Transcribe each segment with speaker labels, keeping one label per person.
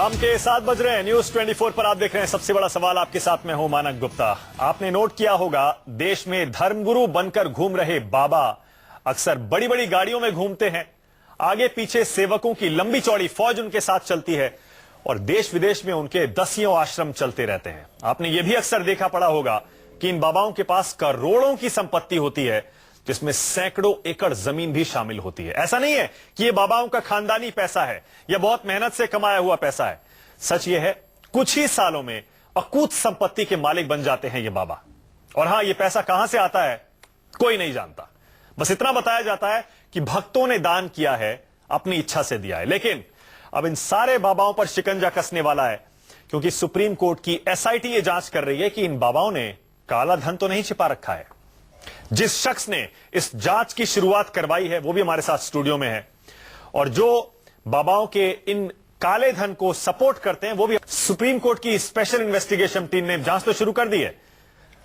Speaker 1: शाम के 7 बज रहे हैं। न्यूज 24 पर आप देख रहे हैं सबसे बड़ा सवाल। आपके साथ में हूं मानक गुप्ता। आपने नोट किया होगा, देश में धर्मगुरु बनकर घूम रहे बाबा अक्सर बड़ी बड़ी गाड़ियों में घूमते हैं। आगे पीछे सेवकों की लंबी चौड़ी फौज उनके साथ चलती है और देश विदेश में उनके दसियों आश्रम चलते रहते हैं। आपने यह भी अक्सर देखा पड़ा होगा कि इन बाबाओं के पास करोड़ों की संपत्ति होती है, जिसमें सैकड़ों एकड़ जमीन भी शामिल होती है। ऐसा नहीं है कि यह बाबाओं का खानदानी पैसा है या बहुत मेहनत से कमाया हुआ पैसा है। सच यह है, कुछ ही सालों में अकूत संपत्ति के मालिक बन जाते हैं ये बाबा। और हां, यह पैसा कहां से आता है कोई नहीं जानता। बस इतना बताया जाता है कि भक्तों ने दान किया है, अपनी इच्छा से दिया है। लेकिन अब इन सारे बाबाओं पर शिकंजा कसने वाला है, क्योंकि सुप्रीम कोर्ट की एसआईटी ये जांच कर रही है कि इन बाबाओं ने काला धन तो नहीं छिपा रखा है। जिस शख्स ने इस जांच की शुरुआत करवाई है वो भी हमारे साथ स्टूडियो में है, और जो बाबाओं के इन काले धन को सपोर्ट करते हैं वो भी। सुप्रीम कोर्ट की स्पेशल इन्वेस्टिगेशन टीम ने जांच तो शुरू कर दी है।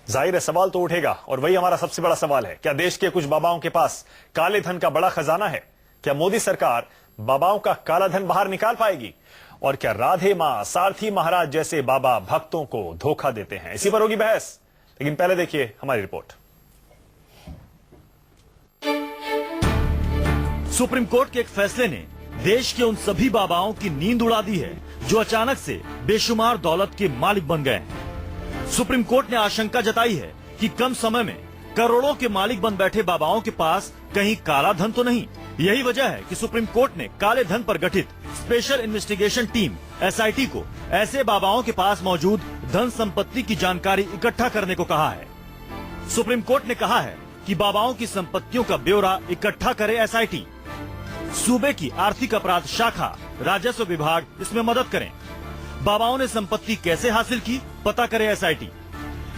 Speaker 1: जाहिर है सवाल तो उठेगा, और वही हमारा सबसे बड़ा सवाल है, क्या देश के कुछ बाबाओं के पास काले धन का बड़ा खजाना है? क्या मोदी सरकार बाबाओं का काला धन बाहर निकाल पाएगी? और क्या राधे मां, सारथी महाराज जैसे बाबा भक्तों को धोखा देते हैं? इसी पर होगी बहस, लेकिन पहले देखिए हमारी रिपोर्ट।
Speaker 2: सुप्रीम कोर्ट के एक फैसले ने देश के उन सभी बाबाओं की नींद उड़ा दी है जो अचानक से बेशुमार दौलत के मालिक बन गए हैं। सुप्रीम कोर्ट ने आशंका जताई है कि कम समय में करोड़ों के मालिक बन बैठे बाबाओं के पास कहीं काला धन तो नहीं। यही वजह है कि सुप्रीम कोर्ट ने काले धन पर गठित स्पेशल इन्वेस्टिगेशन टीम एसआईटी को ऐसे बाबाओं के पास मौजूद धन संपत्ति की जानकारी इकट्ठा करने को कहा है। सुप्रीम कोर्ट ने कहा है कि बाबाओं की संपत्तियों का ब्यौरा इकट्ठा करे एसआईटी। सूबे की आर्थिक अपराध शाखा, राजस्व विभाग इसमें मदद करें। बाबाओं ने संपत्ति कैसे हासिल की, पता करे एसआईटी।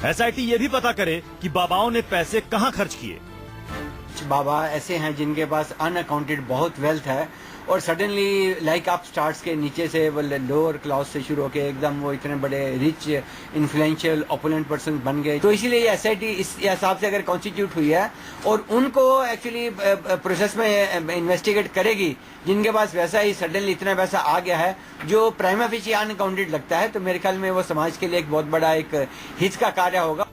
Speaker 2: एसआईटी ये भी पता करे कि बाबाओं ने पैसे कहां खर्च किए।
Speaker 3: बाबा ऐसे हैं जिनके पास अनअकाउंटेड बहुत वेल्थ है, और सडनली लाइक आप स्टार्स के नीचे से वो लोअर क्लास से शुरू होकर एकदम वो इतने बड़े रिच इन्फ्लुएंशियल ओपुलेंट पर्सन बन गए। तो इसीलिए एसआईटी इस हिसाब से अगर कॉन्स्टिट्यूट हुई है और उनको एक्चुअली प्रोसेस में इन्वेस्टिगेट करेगी जिनके पास वैसा ही सडनली इतना पैसा आ गया है जो प्राइमा फेसी अनअकाउंटेड लगता है। तो मेरे ख्याल में वो समाज के लिए एक बहुत बड़ा एक हित का कार्य होगा।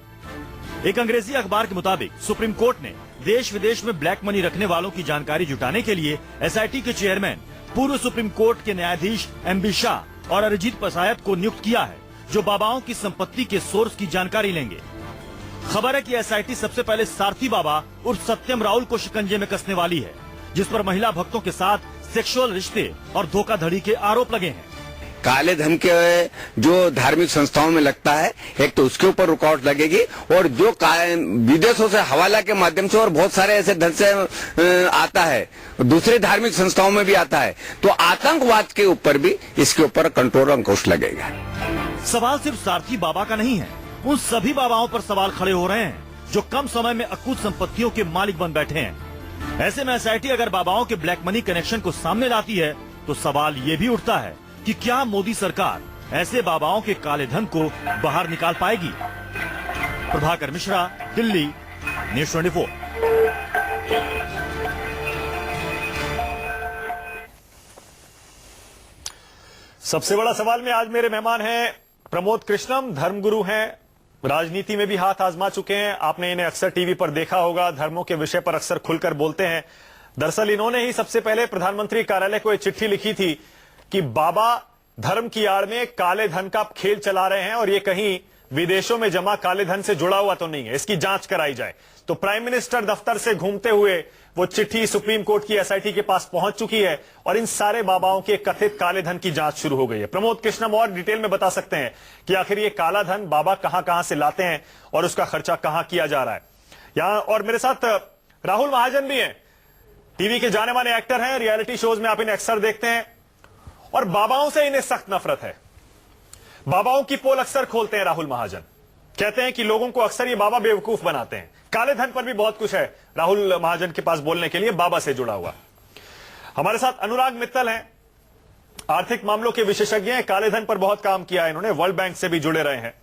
Speaker 2: एक अंग्रेजी अखबार के मुताबिक सुप्रीम कोर्ट ने देश विदेश में ब्लैक मनी रखने वालों की जानकारी जुटाने के लिए एसआईटी के चेयरमैन पूर्व सुप्रीम कोर्ट के न्यायाधीश एमबी शाह और अरिजीत पसायत को नियुक्त किया है, जो बाबाओं की संपत्ति के सोर्स की जानकारी लेंगे। खबर है कि एसआईटी सबसे पहले सारथी बाबा उर्फ सत्यम राउल को शिकंजे में कसने वाली है, जिस पर महिला भक्तों के साथ सेक्सुअल रिश्ते और धोखाधड़ी के आरोप लगे हैं।
Speaker 4: काले धन के जो धार्मिक संस्थाओं में लगता है, एक तो उसके ऊपर रुकावट लगेगी, और जो विदेशों से हवाला के माध्यम से और बहुत सारे ऐसे धन से आता है, दूसरे धार्मिक संस्थाओं में भी आता है, तो आतंकवाद के ऊपर भी इसके ऊपर कंट्रोल अंकुश लगेगा।
Speaker 2: सवाल सिर्फ सारथी बाबा का नहीं है, उन सभी बाबाओं पर सवाल खड़े हो रहे हैं जो कम समय में अकूत संपत्तियों के मालिक बन बैठे हैं। ऐसे में एसआईटी अगर बाबाओं के ब्लैक मनी कनेक्शन को सामने लाती है तो सवाल ये भी उठता है कि क्या मोदी सरकार ऐसे बाबाओं के काले धन को बाहर निकाल पाएगी? प्रभाकर मिश्रा, दिल्ली, न्यूज 24।
Speaker 1: सबसे बड़ा सवाल में आज मेरे मेहमान हैं प्रमोद कृष्णम, धर्मगुरु हैं, राजनीति में भी हाथ आजमा चुके हैं। आपने इन्हें अक्सर टीवी पर देखा होगा, धर्मों के विषय पर अक्सर खुलकर बोलते हैं। दरअसल इन्होंने ही सबसे पहले प्रधानमंत्री कार्यालय को एक चिट्ठी लिखी थी कि बाबा धर्म की आड़ में काले धन का खेल चला रहे हैं और ये कहीं विदेशों में जमा काले धन से जुड़ा हुआ तो नहीं है, इसकी जांच कराई जाए। तो प्राइम मिनिस्टर दफ्तर से घूमते हुए वो चिट्ठी सुप्रीम कोर्ट की एसआईटी के पास पहुंच चुकी है और इन सारे बाबाओं के कथित काले धन की जांच शुरू हो गई है। प्रमोद कृष्णम और डिटेल में बता सकते हैं कि आखिर ये काला धन बाबा कहां से लाते हैं और उसका खर्चा कहां किया जा रहा है। यहां और मेरे साथ राहुल महाजन भी हैं, टीवी के जाने माने एक्टर हैं, रियलिटी शोज में आप इन्हें अक्सर देखते हैं और बाबाओं से इन्हें सख्त नफरत है। बाबाओं की पोल अक्सर खोलते हैं राहुल महाजन, कहते हैं कि लोगों को अक्सर ये बाबा बेवकूफ बनाते हैं। काले धन पर भी बहुत कुछ है राहुल महाजन के पास बोलने के लिए, बाबा से जुड़ा हुआ। हमारे साथ अनुराग मित्तल हैं, आर्थिक मामलों के विशेषज्ञ हैं, काले धन पर बहुत काम किया है इन्होंने, वर्ल्ड बैंक से भी जुड़े रहे हैं।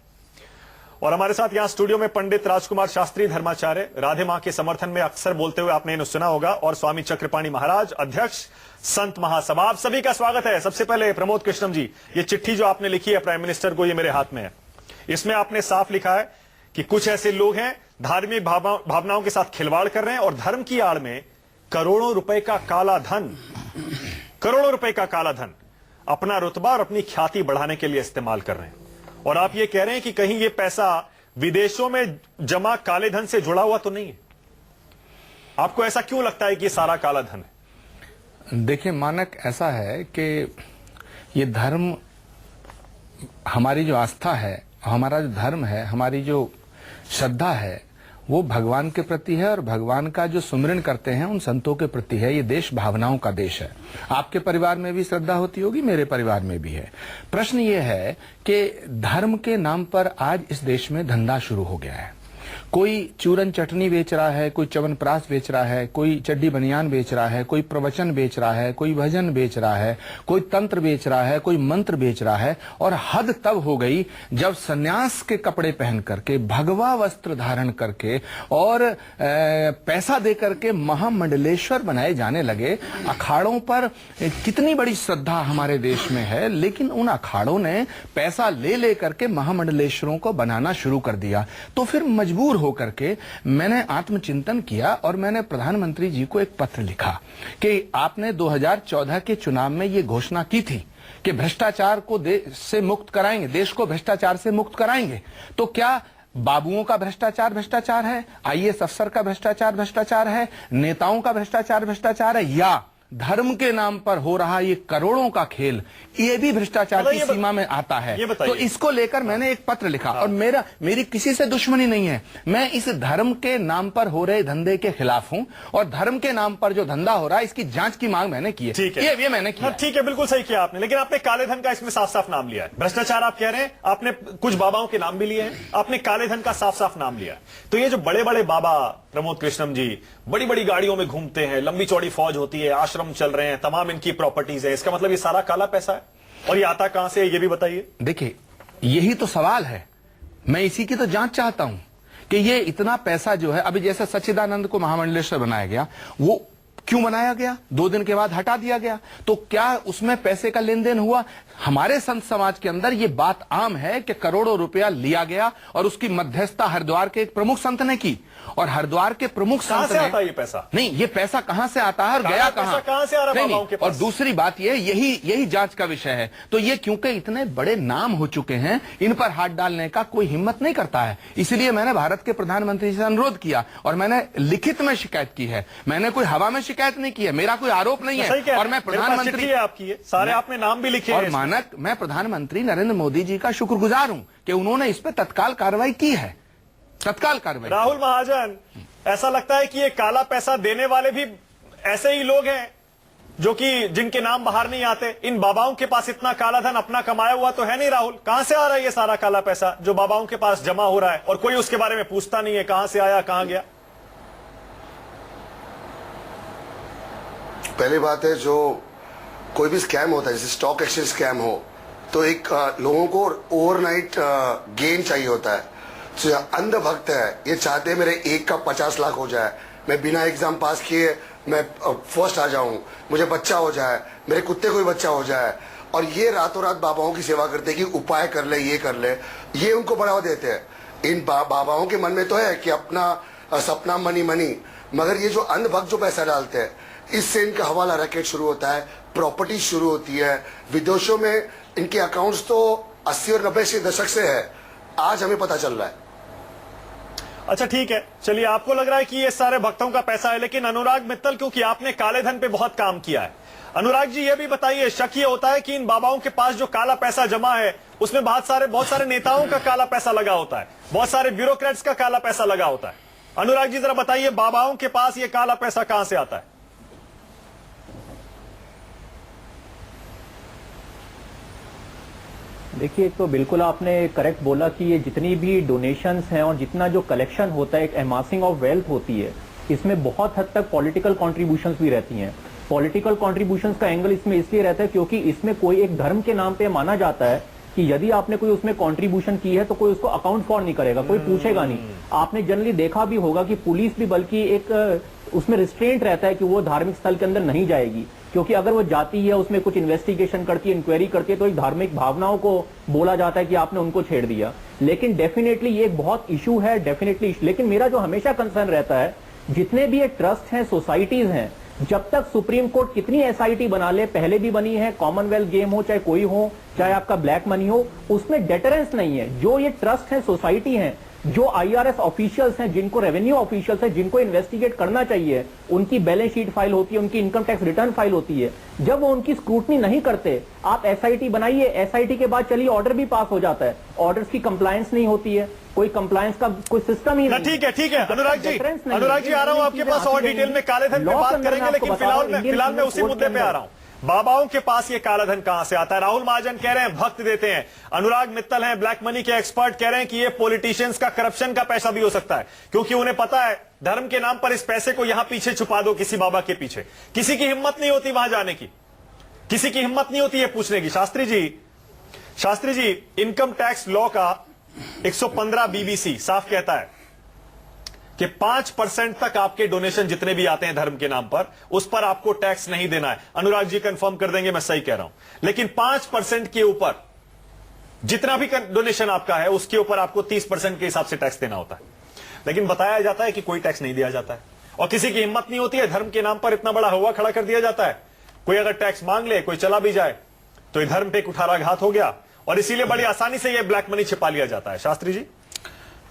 Speaker 1: और हमारे साथ यहां स्टूडियो में पंडित राजकुमार शास्त्री धर्माचार्य, राधे मां के समर्थन में अक्सर बोलते हुए आपने इन्हें सुना होगा, और स्वामी चक्रपाणी महाराज, अध्यक्ष संत महासभा। आप सभी का स्वागत है। सबसे पहले प्रमोद कृष्णम जी, ये चिट्ठी जो आपने लिखी है प्राइम मिनिस्टर को, ये मेरे हाथ में है। इसमें आपने साफ लिखा है कि कुछ ऐसे लोग हैं धार्मिक भावनाओं के साथ खिलवाड़ कर रहे हैं और धर्म की आड़ में करोड़ों रुपए का काला धन अपना रुतबा और अपनी ख्याति बढ़ाने के लिए इस्तेमाल कर रहे हैं। और आप ये कह रहे हैं कि कहीं ये पैसा विदेशों में जमा काले धन से जुड़ा हुआ तो नहीं है? आपको ऐसा क्यों लगता है कि ये सारा काला धन है?
Speaker 5: देखिए मानक, ऐसा है कि ये धर्म, हमारी जो आस्था है, हमारा जो धर्म है, हमारी जो श्रद्धा है, वो भगवान के प्रति है और भगवान का जो सुमिरन करते हैं उन संतों के प्रति है। ये देश भावनाओं का देश है। आपके परिवार में भी श्रद्धा होती होगी, मेरे परिवार में भी है। प्रश्न ये है कि धर्म के नाम पर आज इस देश में धंधा शुरू हो गया है। कोई चूरन चटनी बेच रहा है, कोई च्यवनप्राश बेच रहा है, कोई चड्डी बनियान बेच रहा है, कोई प्रवचन बेच रहा है, कोई भजन बेच रहा है, कोई तंत्र बेच रहा है, कोई मंत्र बेच रहा है। और हद तब हो गई जब सन्यास के कपड़े पहन करके, भगवा वस्त्र धारण करके और पैसा दे करके महामंडलेश्वर बनाए जाने लगे। अखाड़ों पर कितनी बड़ी श्रद्धा हमारे देश में है, लेकिन उन अखाड़ों ने पैसा ले ले करके महामंडलेश्वरों को बनाना शुरू कर दिया। तो फिर मजबूर होकर के मैंने आत्मचिंतन किया और मैंने प्रधानमंत्री जी को एक पत्र लिखा कि आपने 2014 के चुनाव में ये घोषणा की थी कि भ्रष्टाचार को देश से मुक्त कराएंगे, देश को भ्रष्टाचार से मुक्त कराएंगे। तो क्या बाबुओं का भ्रष्टाचार है, आईएएस अफसर का भ्रष्टाचार है, नेताओं का भ्रष्टाचार है, या धर्म के नाम पर हो रहा ये करोड़ों का खेल, ये भी भ्रष्टाचार की सीमा में आता है? तो इसको लेकर मैंने एक पत्र लिखा। और मेरी किसी से दुश्मनी नहीं है। मैं इस धर्म के नाम पर हो रहे धंधे के खिलाफ हूं और धर्म के नाम पर जो धंधा हो रहा है इसकी जांच की मांग मैंने की है। ये मैंने किया।
Speaker 1: ठीक है, बिल्कुल सही किया आपने। लेकिन आपने काले धन का इसमें साफ साफ नाम लिया है। भ्रष्टाचार आप कह रहे हैं, आपने कुछ बाबाओं के नाम भी लिए हैं, आपने काले धन का साफ साफ नाम लिया है। तो ये जो बड़े बड़े बाबा प्रमोद कृष्णम जी बड़ी बड़ी गाड़ियों में घूमते हैं, लंबी चौड़ी फौज होती है, आश्रम चल रहे हैं, तमाम इनकी प्रॉपर्टीज है, इसका मतलब ये सारा काला पैसा है? और ये आता कहां से, ये भी बताइए।
Speaker 5: देखिए, यही तो सवाल है। मैं इसी की तो जांच चाहता हूं कि ये इतना पैसा जो है, अभी जैसे सच्चिदानंद को महामंडलेश्वर बनाया गया, वो क्यों बनाया गया? 2 दिन के बाद हटा दिया गया। तो क्या उसमें पैसे का लेन देन हुआ? हमारे संत समाज के अंदर ये बात आम है कि करोड़ों रुपया लिया गया और उसकी मध्यस्थता हरिद्वार के एक प्रमुख संत ने की। और हरिद्वार के प्रमुख संत ने,
Speaker 1: कहां से आता है ये पैसा?
Speaker 5: नहीं, ये पैसा कहां से आता है और गया कहां
Speaker 1: से आ रहा है बाबाओं के पास?
Speaker 5: और दूसरी बात ये, यही जांच का विषय है। तो ये क्योंकि इतने बड़े नाम हो चुके हैं, इन पर हाथ डालने का कोई हिम्मत नहीं करता है। इसलिए मैंने भारत के प्रधानमंत्री से अनुरोध किया और मैंने लिखित में शिकायत की है। मैंने कोई हवा में शिकायत नहीं की है, मेरा कोई आरोप नहीं है। और मैं प्रधानमंत्री,
Speaker 1: आपकी सारे आपने नाम भी लिखे
Speaker 5: और मानक, मैं प्रधानमंत्री नरेंद्र मोदी जी का शुक्रगुजार हूं कि उन्होंने इस पर तत्काल कार्रवाई की है। तत्काल कार्रवाई।
Speaker 1: राहुल महाजन, ऐसा लगता है कि ये काला पैसा देने वाले भी ऐसे ही लोग हैं जो कि जिनके नाम बाहर नहीं आते। इन बाबाओं के पास इतना काला धन अपना कमाया हुआ तो है नहीं। राहुल, कहां से आ रहा है ये सारा काला पैसा जो बाबाओं के पास जमा हो रहा है और कोई उसके बारे में पूछता नहीं है, कहां से आया, कहां गया?
Speaker 6: पहली बात है, जो कोई भी स्कैम होता है, जैसे स्टॉक एक्सचेंज स्कैम हो, तो एक लोगों को ओवरनाइट गेन चाहिए होता है। तो अंधभक्त है, ये चाहते हैं मेरे एक का 50 लाख हो जाए, मैं बिना एग्जाम पास किए मैं फर्स्ट आ जाऊं, मुझे बच्चा हो जाए, मेरे कुत्ते को भी बच्चा हो जाए। और ये रातों रात बाबाओं की सेवा करते हैं कि उपाय कर ले, ये कर ले, ये उनको बढ़ावा देते हैं। इन बाबाओं के मन में तो है कि अपना सपना मनी, मगर ये जो अंधभक्त जो पैसा डालते हैं, इससे इनका हवाला रैकेट शुरू होता है, प्रॉपर्टी शुरू होती है। विदेशों में इनके अकाउंट्स तो 80 और 90 के दशक से है, आज हमें पता चल रहा है।
Speaker 1: अच्छा ठीक है, चलिए, आपको लग रहा है कि ये सारे भक्तों का पैसा है, लेकिन अनुराग मित्तल, क्योंकि आपने काले धन पे बहुत काम किया है, अनुराग जी ये भी बताइए, शक ये होता है कि इन बाबाओं के पास जो काला पैसा जमा है उसमें बहुत सारे नेताओं का काला पैसा लगा होता है, बहुत सारे ब्यूरोक्रेट्स का काला पैसा लगा होता है। अनुराग जी जरा बताइए, बाबाओं के पास ये काला पैसा कहां से आता है?
Speaker 7: देखिए, तो बिल्कुल आपने करेक्ट बोला कि ये जितनी भी डोनेशंस हैं और जितना जो कलेक्शन होता है, एक एमासिंग ऑफ वेल्थ होती है, इसमें बहुत हद तक पॉलिटिकल कॉन्ट्रीब्यूशंस भी रहती हैं। पॉलिटिकल कॉन्ट्रीब्यूशंस का एंगल इसमें इसलिए रहता है क्योंकि इसमें कोई एक धर्म के नाम पे माना जाता है कि यदि आपने कोई उसमें कंट्रीब्यूशन की है तो कोई उसको अकाउंट फॉर नहीं करेगा, कोई पूछेगा नहीं। आपने जनरली देखा भी होगा कि पुलिस भी बल्कि एक उसमें रिस्ट्रेंट रहता है कि वो धार्मिक स्थल के अंदर नहीं जाएगी, क्योंकि अगर वो जाती है, उसमें कुछ इन्वेस्टिगेशन करती है, इंक्वायरी करती है, तो एक धार्मिक भावनाओं को बोला जाता है कि आपने उनको छेड़ दिया। लेकिन डेफिनेटली ये एक बहुत इशू है, डेफिनेटली। लेकिन मेरा जो हमेशा कंसर्न रहता है, जितने भी ये ट्रस्ट हैं, सोसाइटीज हैं, जब तक सुप्रीम कोर्ट कितनी एसआईटी बना ले, पहले भी बनी है, कॉमनवेल्थ गेम हो चाहे कोई हो, चाहे आपका ब्लैक मनी हो, उसमें डेटरेंस नहीं है। जो ये ट्रस्ट है, सोसाइटी है, जो आईआरएस ऑफिशियल्स हैं, जिनको रेवेन्यू ऑफिशियल्स हैं, जिनको इन्वेस्टिगेट करना चाहिए, उनकी बैलेंस शीट फाइल होती है, उनकी इनकम टैक्स रिटर्न फाइल होती है, जब वो उनकी स्क्रूटनी नहीं करते, आप एसआईटी बनाइए, एसआईटी के बाद चलिए ऑर्डर भी पास हो जाता है, ऑर्डर्स की कंप्लायंस नहीं होती है, कोई कंप्लायंस का कोई सिस्टम ही नहीं।
Speaker 1: ठीक है अनुराग जी आ रहा हूं आपके पास और डिटेल में काले धन पे बात करेंगे, लेकिन फिलहाल मैं उसी मुद्दे पे आ रहा हूं। बाबाओं के पास ये काला धन कहां से आता है? राहुल महाजन कह रहे हैं भक्त देते हैं, अनुराग मित्तल हैं ब्लैक मनी के एक्सपर्ट, कह रहे हैं कि ये पॉलिटिशियंस का करप्शन का पैसा भी हो सकता है, क्योंकि उन्हें पता है धर्म के नाम पर इस पैसे को यहां पीछे छुपा दो, किसी बाबा के पीछे। किसी की हिम्मत नहीं होती वहां जाने की, किसी की हिम्मत नहीं होती है पूछने की। Shastri ji income tax law का 115 बीबीसी साफ कहता है कि 5% तक आपके डोनेशन जितने भी आते हैं धर्म के नाम पर, उस पर आपको टैक्स नहीं देना है। अनुराग जी कंफर्म कर देंगे मैं सही कह रहा हूं, लेकिन 5% के ऊपर जितना भी डोनेशन आपका है, उसके ऊपर आपको 30% के हिसाब से टैक्स देना होता है। लेकिन बताया जाता है कि कोई टैक्स नहीं दिया जाता है, और किसी की हिम्मत नहीं होती है, धर्म के नाम पर इतना बड़ा हवा खड़ा कर दिया जाता है। कोई अगर टैक्स मांग ले, कोई चला भी जाए, तो ये धर्म पे कुठाराघात हो गया, और इसीलिए बड़ी आसानी से यह ब्लैक मनी छिपा लिया जाता है। शास्त्री जी।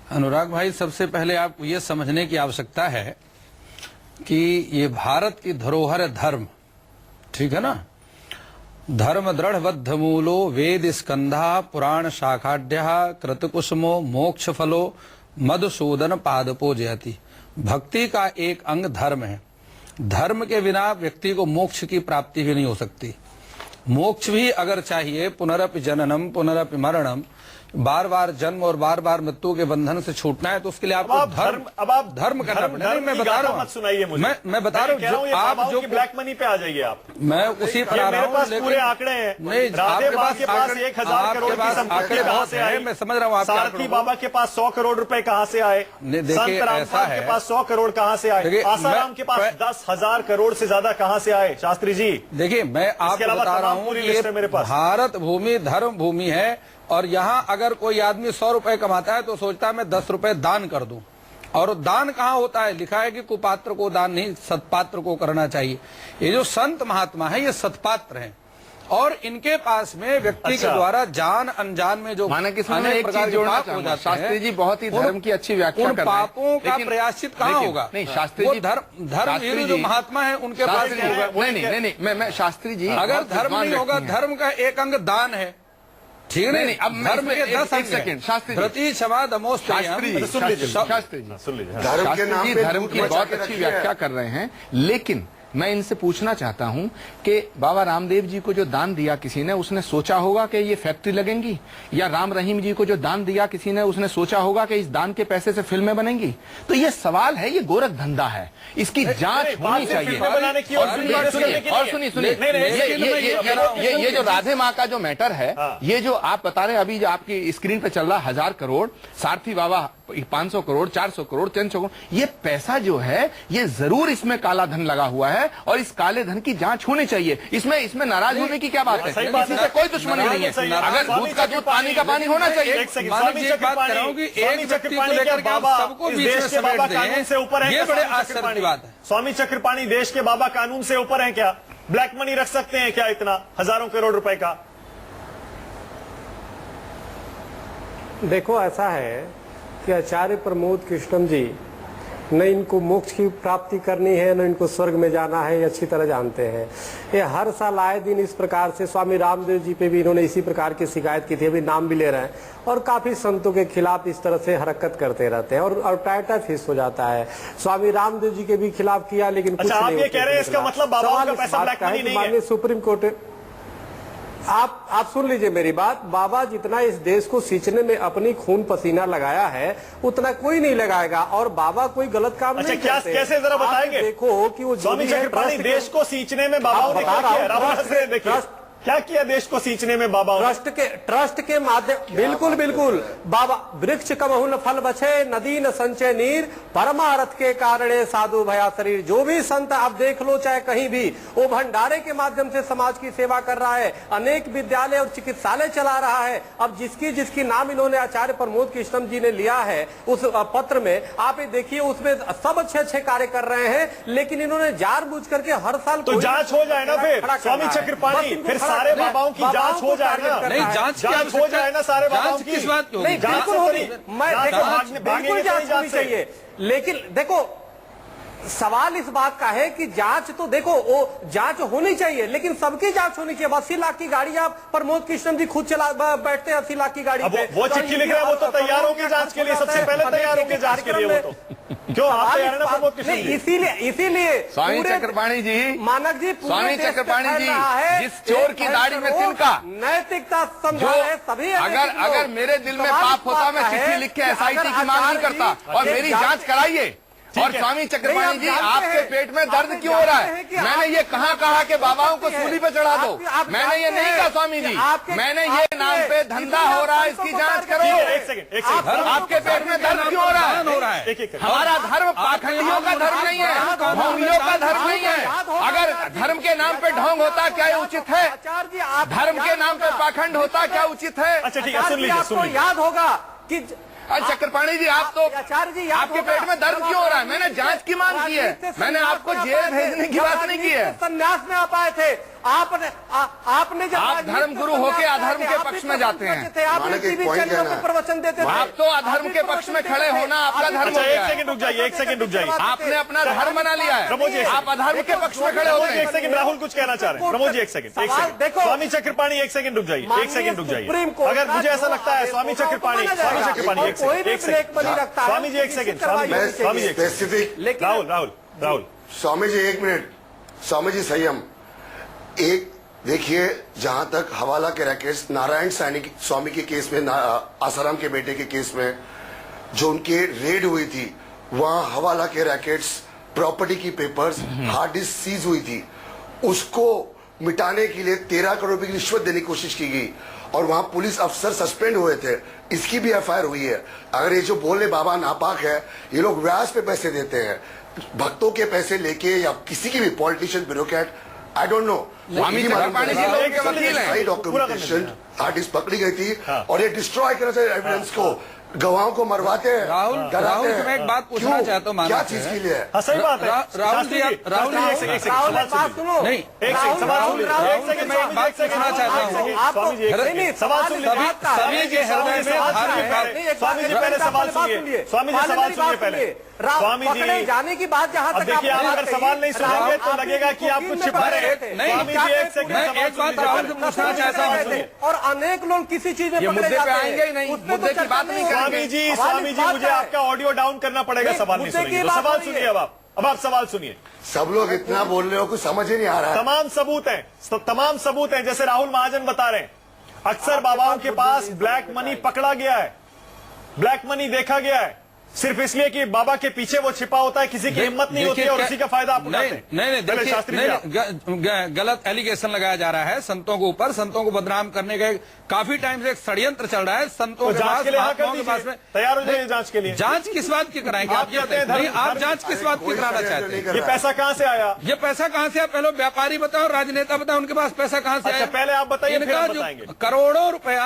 Speaker 8: अनुराग भाई, सबसे पहले आपको ये समझने की आवश्यकता है कि ये भारत की धरोहर है धर्म, ठीक है ना। धर्म दृढ़ बद्ध मूलो वेद स्कंधा पुराण शाखाढ़ कृतकुसुमो मोक्ष फलो मधुसूदन पादपो जयति। भक्ति का एक अंग धर्म है। धर्म के बिना व्यक्ति को मोक्ष की प्राप्ति भी नहीं हो सकती। मोक्ष भी अगर चाहिए, पुनरपि जननम पुनरपि मरणम, बार बार जन्म और बार बार मृत्यु के बंधन से छूटना है, तो उसके लिए आपको धर्म करना पड़ेगा। मैं बता रहा हूँ,
Speaker 1: सुनाइए मुझे,
Speaker 8: मैं बता रहा हूँ, आप जो
Speaker 1: ब्लैक मनी पे आ जाइए आप,
Speaker 8: मैं उसी पर आ रहा हूँ।
Speaker 1: पूरे आंकड़े हैं,
Speaker 8: नहीं, आपके पास
Speaker 1: 1000 करोड़ की संपत्ति कहां से आई?
Speaker 8: मैं समझ रहा हूँ।
Speaker 1: सारथी बाबा के पास 100 करोड़ रुपए कहां से आए?
Speaker 8: देखिए, ऐसा है,
Speaker 1: के पास 100 करोड़ कहां से आए? आसाराम के पास 10,000 करोड़ से ज्यादा कहां से आए? शास्त्री जी
Speaker 8: देखिए, मैं आपको बता रहा हूँ, ये भारत भूमि धर्म भूमि है, और यहाँ अगर कोई आदमी 100 रुपए कमाता है तो सोचता है मैं 10 रुपए दान कर दूं। और दान कहाँ होता है? लिखा है कि कुपात्र को दान नहीं, सत्पात्र को करना चाहिए। ये जो संत महात्मा है, ये सत्पात्र हैं, और इनके पास में व्यक्ति के द्वारा जान अनजान में जो
Speaker 5: माना कि एक चीज जोड़ना चाहूंगा, शास्त्री जी बहुत ही धर्म की अच्छी व्याख्या कर रहे हैं।
Speaker 8: पापों का प्रयाश्चित कहाँ होगा?
Speaker 5: नहीं शास्त्री जी,
Speaker 8: धर्म जो महात्मा है उनके पास नहीं होगा।
Speaker 5: नहीं, मैं शास्त्री जी,
Speaker 8: अगर धर्म नहीं होगा, धर्म का एक अंग दान है, ठीक है। नहीं, अब धर्म के 10 सेकंड शास्त्री धृति क्षमा दमोस
Speaker 5: शास्त्री जी धर्म की बहुत अच्छी व्याख्या कर रहे हैं, लेकिन मैं इनसे पूछना चाहता हूं कि बाबा रामदेव जी को जो दान दिया किसी ने, उसने सोचा होगा कि ये फैक्ट्री लगेंगी? या राम रहीम जी को जो दान दिया किसी ने, उसने सोचा होगा कि इस दान के पैसे से फिल्में बनेंगी? तो ये सवाल है, ये गोरख धंधा है, इसकी जांच होनी चाहिए। और सुनिए, ये जो राधे माँ का जो मैटर है, ये जो आप बता रहे हैं अभी, जो आपकी स्क्रीन पे चल रहा 1000 करोड़, सारथी बाबा 500 करोड़, 400 करोड़, 300 करोड़, ये पैसा जो है, ये जरूर इसमें काला धन लगा हुआ है, और इस काले धन की जांच होनी चाहिए। इसमें नाराज होने की क्या बात है? किसी से कोई दुश्मनी नहीं है। अगर दूध का दूध, पानी का पानी होना चाहिए।
Speaker 8: एक बात कर रहा हूँ कि एक व्यक्ति को लेकर के आप सबको बीच में समेट दें, ये बड़े आश्चर्य की बात है।
Speaker 1: स्वामी चक्रपाणी देश के बाबा कानून से ऊपर हैं क्या? ब्लैक मनी रख सकते हैं क्या इतना, हजारों करोड़ रुपए का?
Speaker 9: देखो, ऐसा है कि आचार्य प्रमोद कृष्णम जी न इनको मोक्ष की प्राप्ति करनी है, न इनको स्वर्ग में जाना है, ये अच्छी तरह जानते हैं। ये हर साल आए दिन इस प्रकार से, स्वामी रामदेव जी पे भी इन्होंने इसी प्रकार की शिकायत की थी, अभी नाम भी ले रहे हैं, और काफी संतों के खिलाफ इस तरह से हरकत करते रहते हैं, और टाटा फिस हो जाता है। स्वामी रामदेव जी के भी खिलाफ किया, लेकिन कुछ
Speaker 1: आप
Speaker 9: नहीं।
Speaker 1: ये कह रहे हैं इसका मतलब बाबाओं का पैसा ब्लैक मनी नहीं है?
Speaker 9: माननीय सुप्रीम कोर्ट, आप सुन लीजिए मेरी बात। बाबा जितना इस देश को सींचने में अपनी खून पसीना लगाया है, उतना कोई नहीं लगाएगा, और बाबा कोई गलत काम नहीं करते।
Speaker 1: कैसे जरा बताएंगे?
Speaker 9: देखो कि वो
Speaker 1: स्वामी चक्रपाणी देश को सींचने में बाबा ने क्या किया? क्या किया देश को सींचने में बाबा?
Speaker 9: ट्रस्ट के माध्यम, बिल्कुल बाबा, वृक्ष कबहु न फल बचे, नदी न संचय नीर, परमारथ के कारणे साधु भया शरीर। जो भी संत आप देख लो चाहे कहीं भी, वो भंडारे के माध्यम से समाज की सेवा कर रहा है, अनेक विद्यालय और चिकित्सालय चला रहा है। अब जिसकी नाम इन्होंने आचार्य प्रमोद कृष्णम जी ने लिया है उस पत्र में, आप देखिए उसमें सब अच्छे कार्य कर रहे हैं, लेकिन इन्होंने जानबूझ करके हर साल
Speaker 1: तो जांच हो जाए ना फिर स्वामी चक्रपाणी, फिर सारे बाबाओं की जांच हो जाए ना?
Speaker 8: नहीं, जांच
Speaker 1: हो जाए ना सारे बाबाओं की?
Speaker 8: किस बात की?
Speaker 9: नहीं, बिल्कुल होगी, बिल्कुल जांच होनी चाहिए। लेकिन देखो सवाल इस बात का है कि जांच तो देखो वो जांच होनी चाहिए, लेकिन सबकी जांच होनी चाहिए। 80 लाख की गाड़ी आप प्रमोद कृष्णन जी खुद चला बैठते हैं 80 लाख की गाड़ी पे।
Speaker 1: वो चिट्ठी लिख रहे हैं, वो तो तैयार होंगे जांच के लिए, सबसे पहले तैयार होंगे जांच के लिए। वो तो क्यों आप तैयार है ना प्रमोद कृष्णन जी?
Speaker 9: इसीलिए
Speaker 5: स्वामी चक्रपाणी जी,
Speaker 9: मानक जी,
Speaker 5: स्वामी चक्रपाणी जी, जिस चोर की दाढ़ी में तिनका,
Speaker 9: नैतिकता समझा है सभी।
Speaker 5: अगर मेरे दिल में पाप होता, मैं चिट्ठी लिख के SIT की मांग नहीं करता और मेरी जांच कराइए। और स्वामी चक्रपाणी जी, आपके पेट में दर्द क्यों हो रहा है? मैंने ये कहा कि बाबाओं को सूली पे चढ़ा दो, मैंने ये नहीं कहा स्वामी जी। मैंने ये नाम पे धंधा हो रहा है, इसकी जांच करो।
Speaker 1: एक सेकंड,
Speaker 5: आपके पेट में दर्द क्यों हो रहा है? हमारा धर्म पाखंडियों का धर्म नहीं है, ढोंगियों का धर्म नहीं है। अगर धर्म के नाम पे ढोंग होता क्या ये उचित है? धर्म के नाम पे पाखंड होता क्या उचित है?
Speaker 1: अच्छा ठीक है, सुन लीजिए।
Speaker 9: आपको याद होगा कि
Speaker 5: चक्रपाणी जी, आप तो
Speaker 9: आचार्य जी
Speaker 5: आपके पेट में दर्द क्यों हो रहा है? मैंने जांच की मांग की है, मैंने आपको जेल भेजने की बात नहीं की है।
Speaker 9: संन्यास में आप आए थे, आपने जब
Speaker 5: आप धर्म गुरु होके अधर्म के पक्ष में जाते हैं।
Speaker 9: आपने टीवी चैनलों पर प्रवचन देते थे।
Speaker 5: आप तो अधर्म के पक्ष में खड़े होना आपका धर्म हो
Speaker 1: एक
Speaker 5: गया है।
Speaker 1: सेकंड रुक जाइए, एक सेकंड रुक जाइए।
Speaker 5: आपने अपना धर्म बना लिया है,
Speaker 1: प्रमोद जी,
Speaker 5: आप अधर्म के पक्ष में खड़े होते
Speaker 1: एक
Speaker 5: हैं।
Speaker 1: सेकंड, राहुल कुछ कहना चाह रहे हैं। प्रमोद जी एक सेकंड,
Speaker 9: देखो,
Speaker 1: स्वामी चक्रपाणी एक सेकंड रुक जाइए, एक सेकंड रुक जाइए।
Speaker 9: सुप्रीम कोर्ट
Speaker 1: अगर मुझे ऐसा लगता है स्वामी चक्रपाणी एक सेकंड, एक सेकंड, स्वामी जी एक second, Swami ji
Speaker 6: specific
Speaker 1: Rahul
Speaker 6: Swami ji 1 minute, Swami ji संयम। एक देखिए, जहां तक हवाला के रैकेट्स नारायण स्वामी के केस में, आसाराम के बेटे के केस में जो उनके रेड हुई थी, वहां हवाला के रैकेट्स, प्रॉपर्टी की पेपर्स, हार्ड डिस्क सीज हुई थी, उसको मिटाने के लिए 13 करोड़ रुपए की रिश्वत देने की कोशिश की गई और वहां पुलिस अफसर सस्पेंड हुए थे। इसकी भी FIR हुई है। अगर ये जो बोले बाबा नापाक है, ये लोग व्याज पे पैसे देते हैं, भक्तों के पैसे लेके या किसी की भी politician, bureaucrat, I don't know.
Speaker 5: Swami Chakrapani ji लोगों के वकील हैं।
Speaker 6: डॉक्यूमेंटेशन हार्ड डिस्क पकड़ी गई थी और ये डिस्ट्रॉय करना चाहिए एविडेंस को, गवाहों को मरवाते हैं,
Speaker 8: राहुल
Speaker 6: डराते हैं।
Speaker 8: मैं एक बात पूछना चाहता हूँ,
Speaker 6: क्या चीज के लिए है?
Speaker 1: सही बात है।
Speaker 8: राहुल जी,
Speaker 1: राहुल जी एक सेकंड,
Speaker 9: बात सुनो।
Speaker 8: नहीं,
Speaker 1: एक सेकंड, सवाल सुन लीजिए। एक सेकंड,
Speaker 8: मैं एक बात पूछना चाहता हूँ।
Speaker 1: स्वामी जी एक सेकंड, सवाल सुन लीजिए।
Speaker 8: सभी के हृदय में धार्मिक
Speaker 1: स्वामी जी पहले सवाल सुनिए, स्वामी जी सवाल सुनिए पहले। स्वामी जी
Speaker 9: जाने की बात जहाँ तक
Speaker 1: देखिए, आप अगर सवाल नहीं सुनेंगे तो लगेगा कि आप कुछ छिपा रहे हैं।
Speaker 8: नहीं,
Speaker 1: स्वामी जी एक सेकंड,
Speaker 8: मैं एक बात राहुल से पूछना चाहता हूँ।
Speaker 9: और अनेक लोग किसी चीज में
Speaker 8: ये
Speaker 9: पकड़े
Speaker 8: मुद्दे पे
Speaker 9: जाते हैं।
Speaker 8: आएंगे ही नहीं,
Speaker 9: उसमें
Speaker 8: मुद्दे
Speaker 9: तो
Speaker 8: की बात नहीं
Speaker 9: चर्चा
Speaker 8: करेंगे।
Speaker 1: स्वामी जी मुझे आपका ऑडियो डाउन करना पड़ेगा, सवाल नहीं
Speaker 9: मुद्दे की
Speaker 1: सुनेंगे तो
Speaker 9: बात
Speaker 1: सवाल
Speaker 9: हो रही
Speaker 1: सुनिए।
Speaker 9: है।
Speaker 1: अब आप सवाल सुनिए।
Speaker 6: सब लोग इतना बोल रहे हो, कुछ समझ ही नहीं आ रहा है।
Speaker 1: तमाम सबूत हैं, तमाम सबूत हैं। जैसे राहुल महाजन बता रहे हैं, अक्सर बाबाओं के पास ब्लैक मनी पकड़ा गया है, ब्लैक मनी देखा गया है, सिर्फ इसलिए कि बाबा के पीछे वो छिपा होता है, किसी की हिम्मत नहीं होती है और उसी का फायदा आप उठाते हैं।
Speaker 8: नहीं,
Speaker 1: देखिए शास्त्री जी, आप।
Speaker 8: गलत एलिगेशन लगाया जा रहा है संतों के ऊपर, संतों को बदनाम करने का काफी टाइम से एक षड्यंत्र चल रहा है संतों के
Speaker 1: जांच
Speaker 8: पास,
Speaker 1: के लिए हाँ कर
Speaker 8: महात्माओं के पास
Speaker 1: दीजिए,
Speaker 8: में।
Speaker 1: तैयार हो जाइए जांच के लिए।
Speaker 8: जांच किस बात की कराएंगे आप? ये
Speaker 1: कहते हैं
Speaker 8: नहीं, आप जांच किस बात की कराना चाहते हैं?
Speaker 1: ये पैसा कहाँ से आया?
Speaker 8: ये पैसा कहाँ से आया? पहले व्यापारी बताओ, राजनेता बताओ, उनके पास पैसा कहाँ से आया?
Speaker 1: अच्छा पहले आप बताइए, फिर
Speaker 8: इनका
Speaker 1: हम
Speaker 8: जो
Speaker 1: बताएंगे।
Speaker 8: करोड़ों रुपया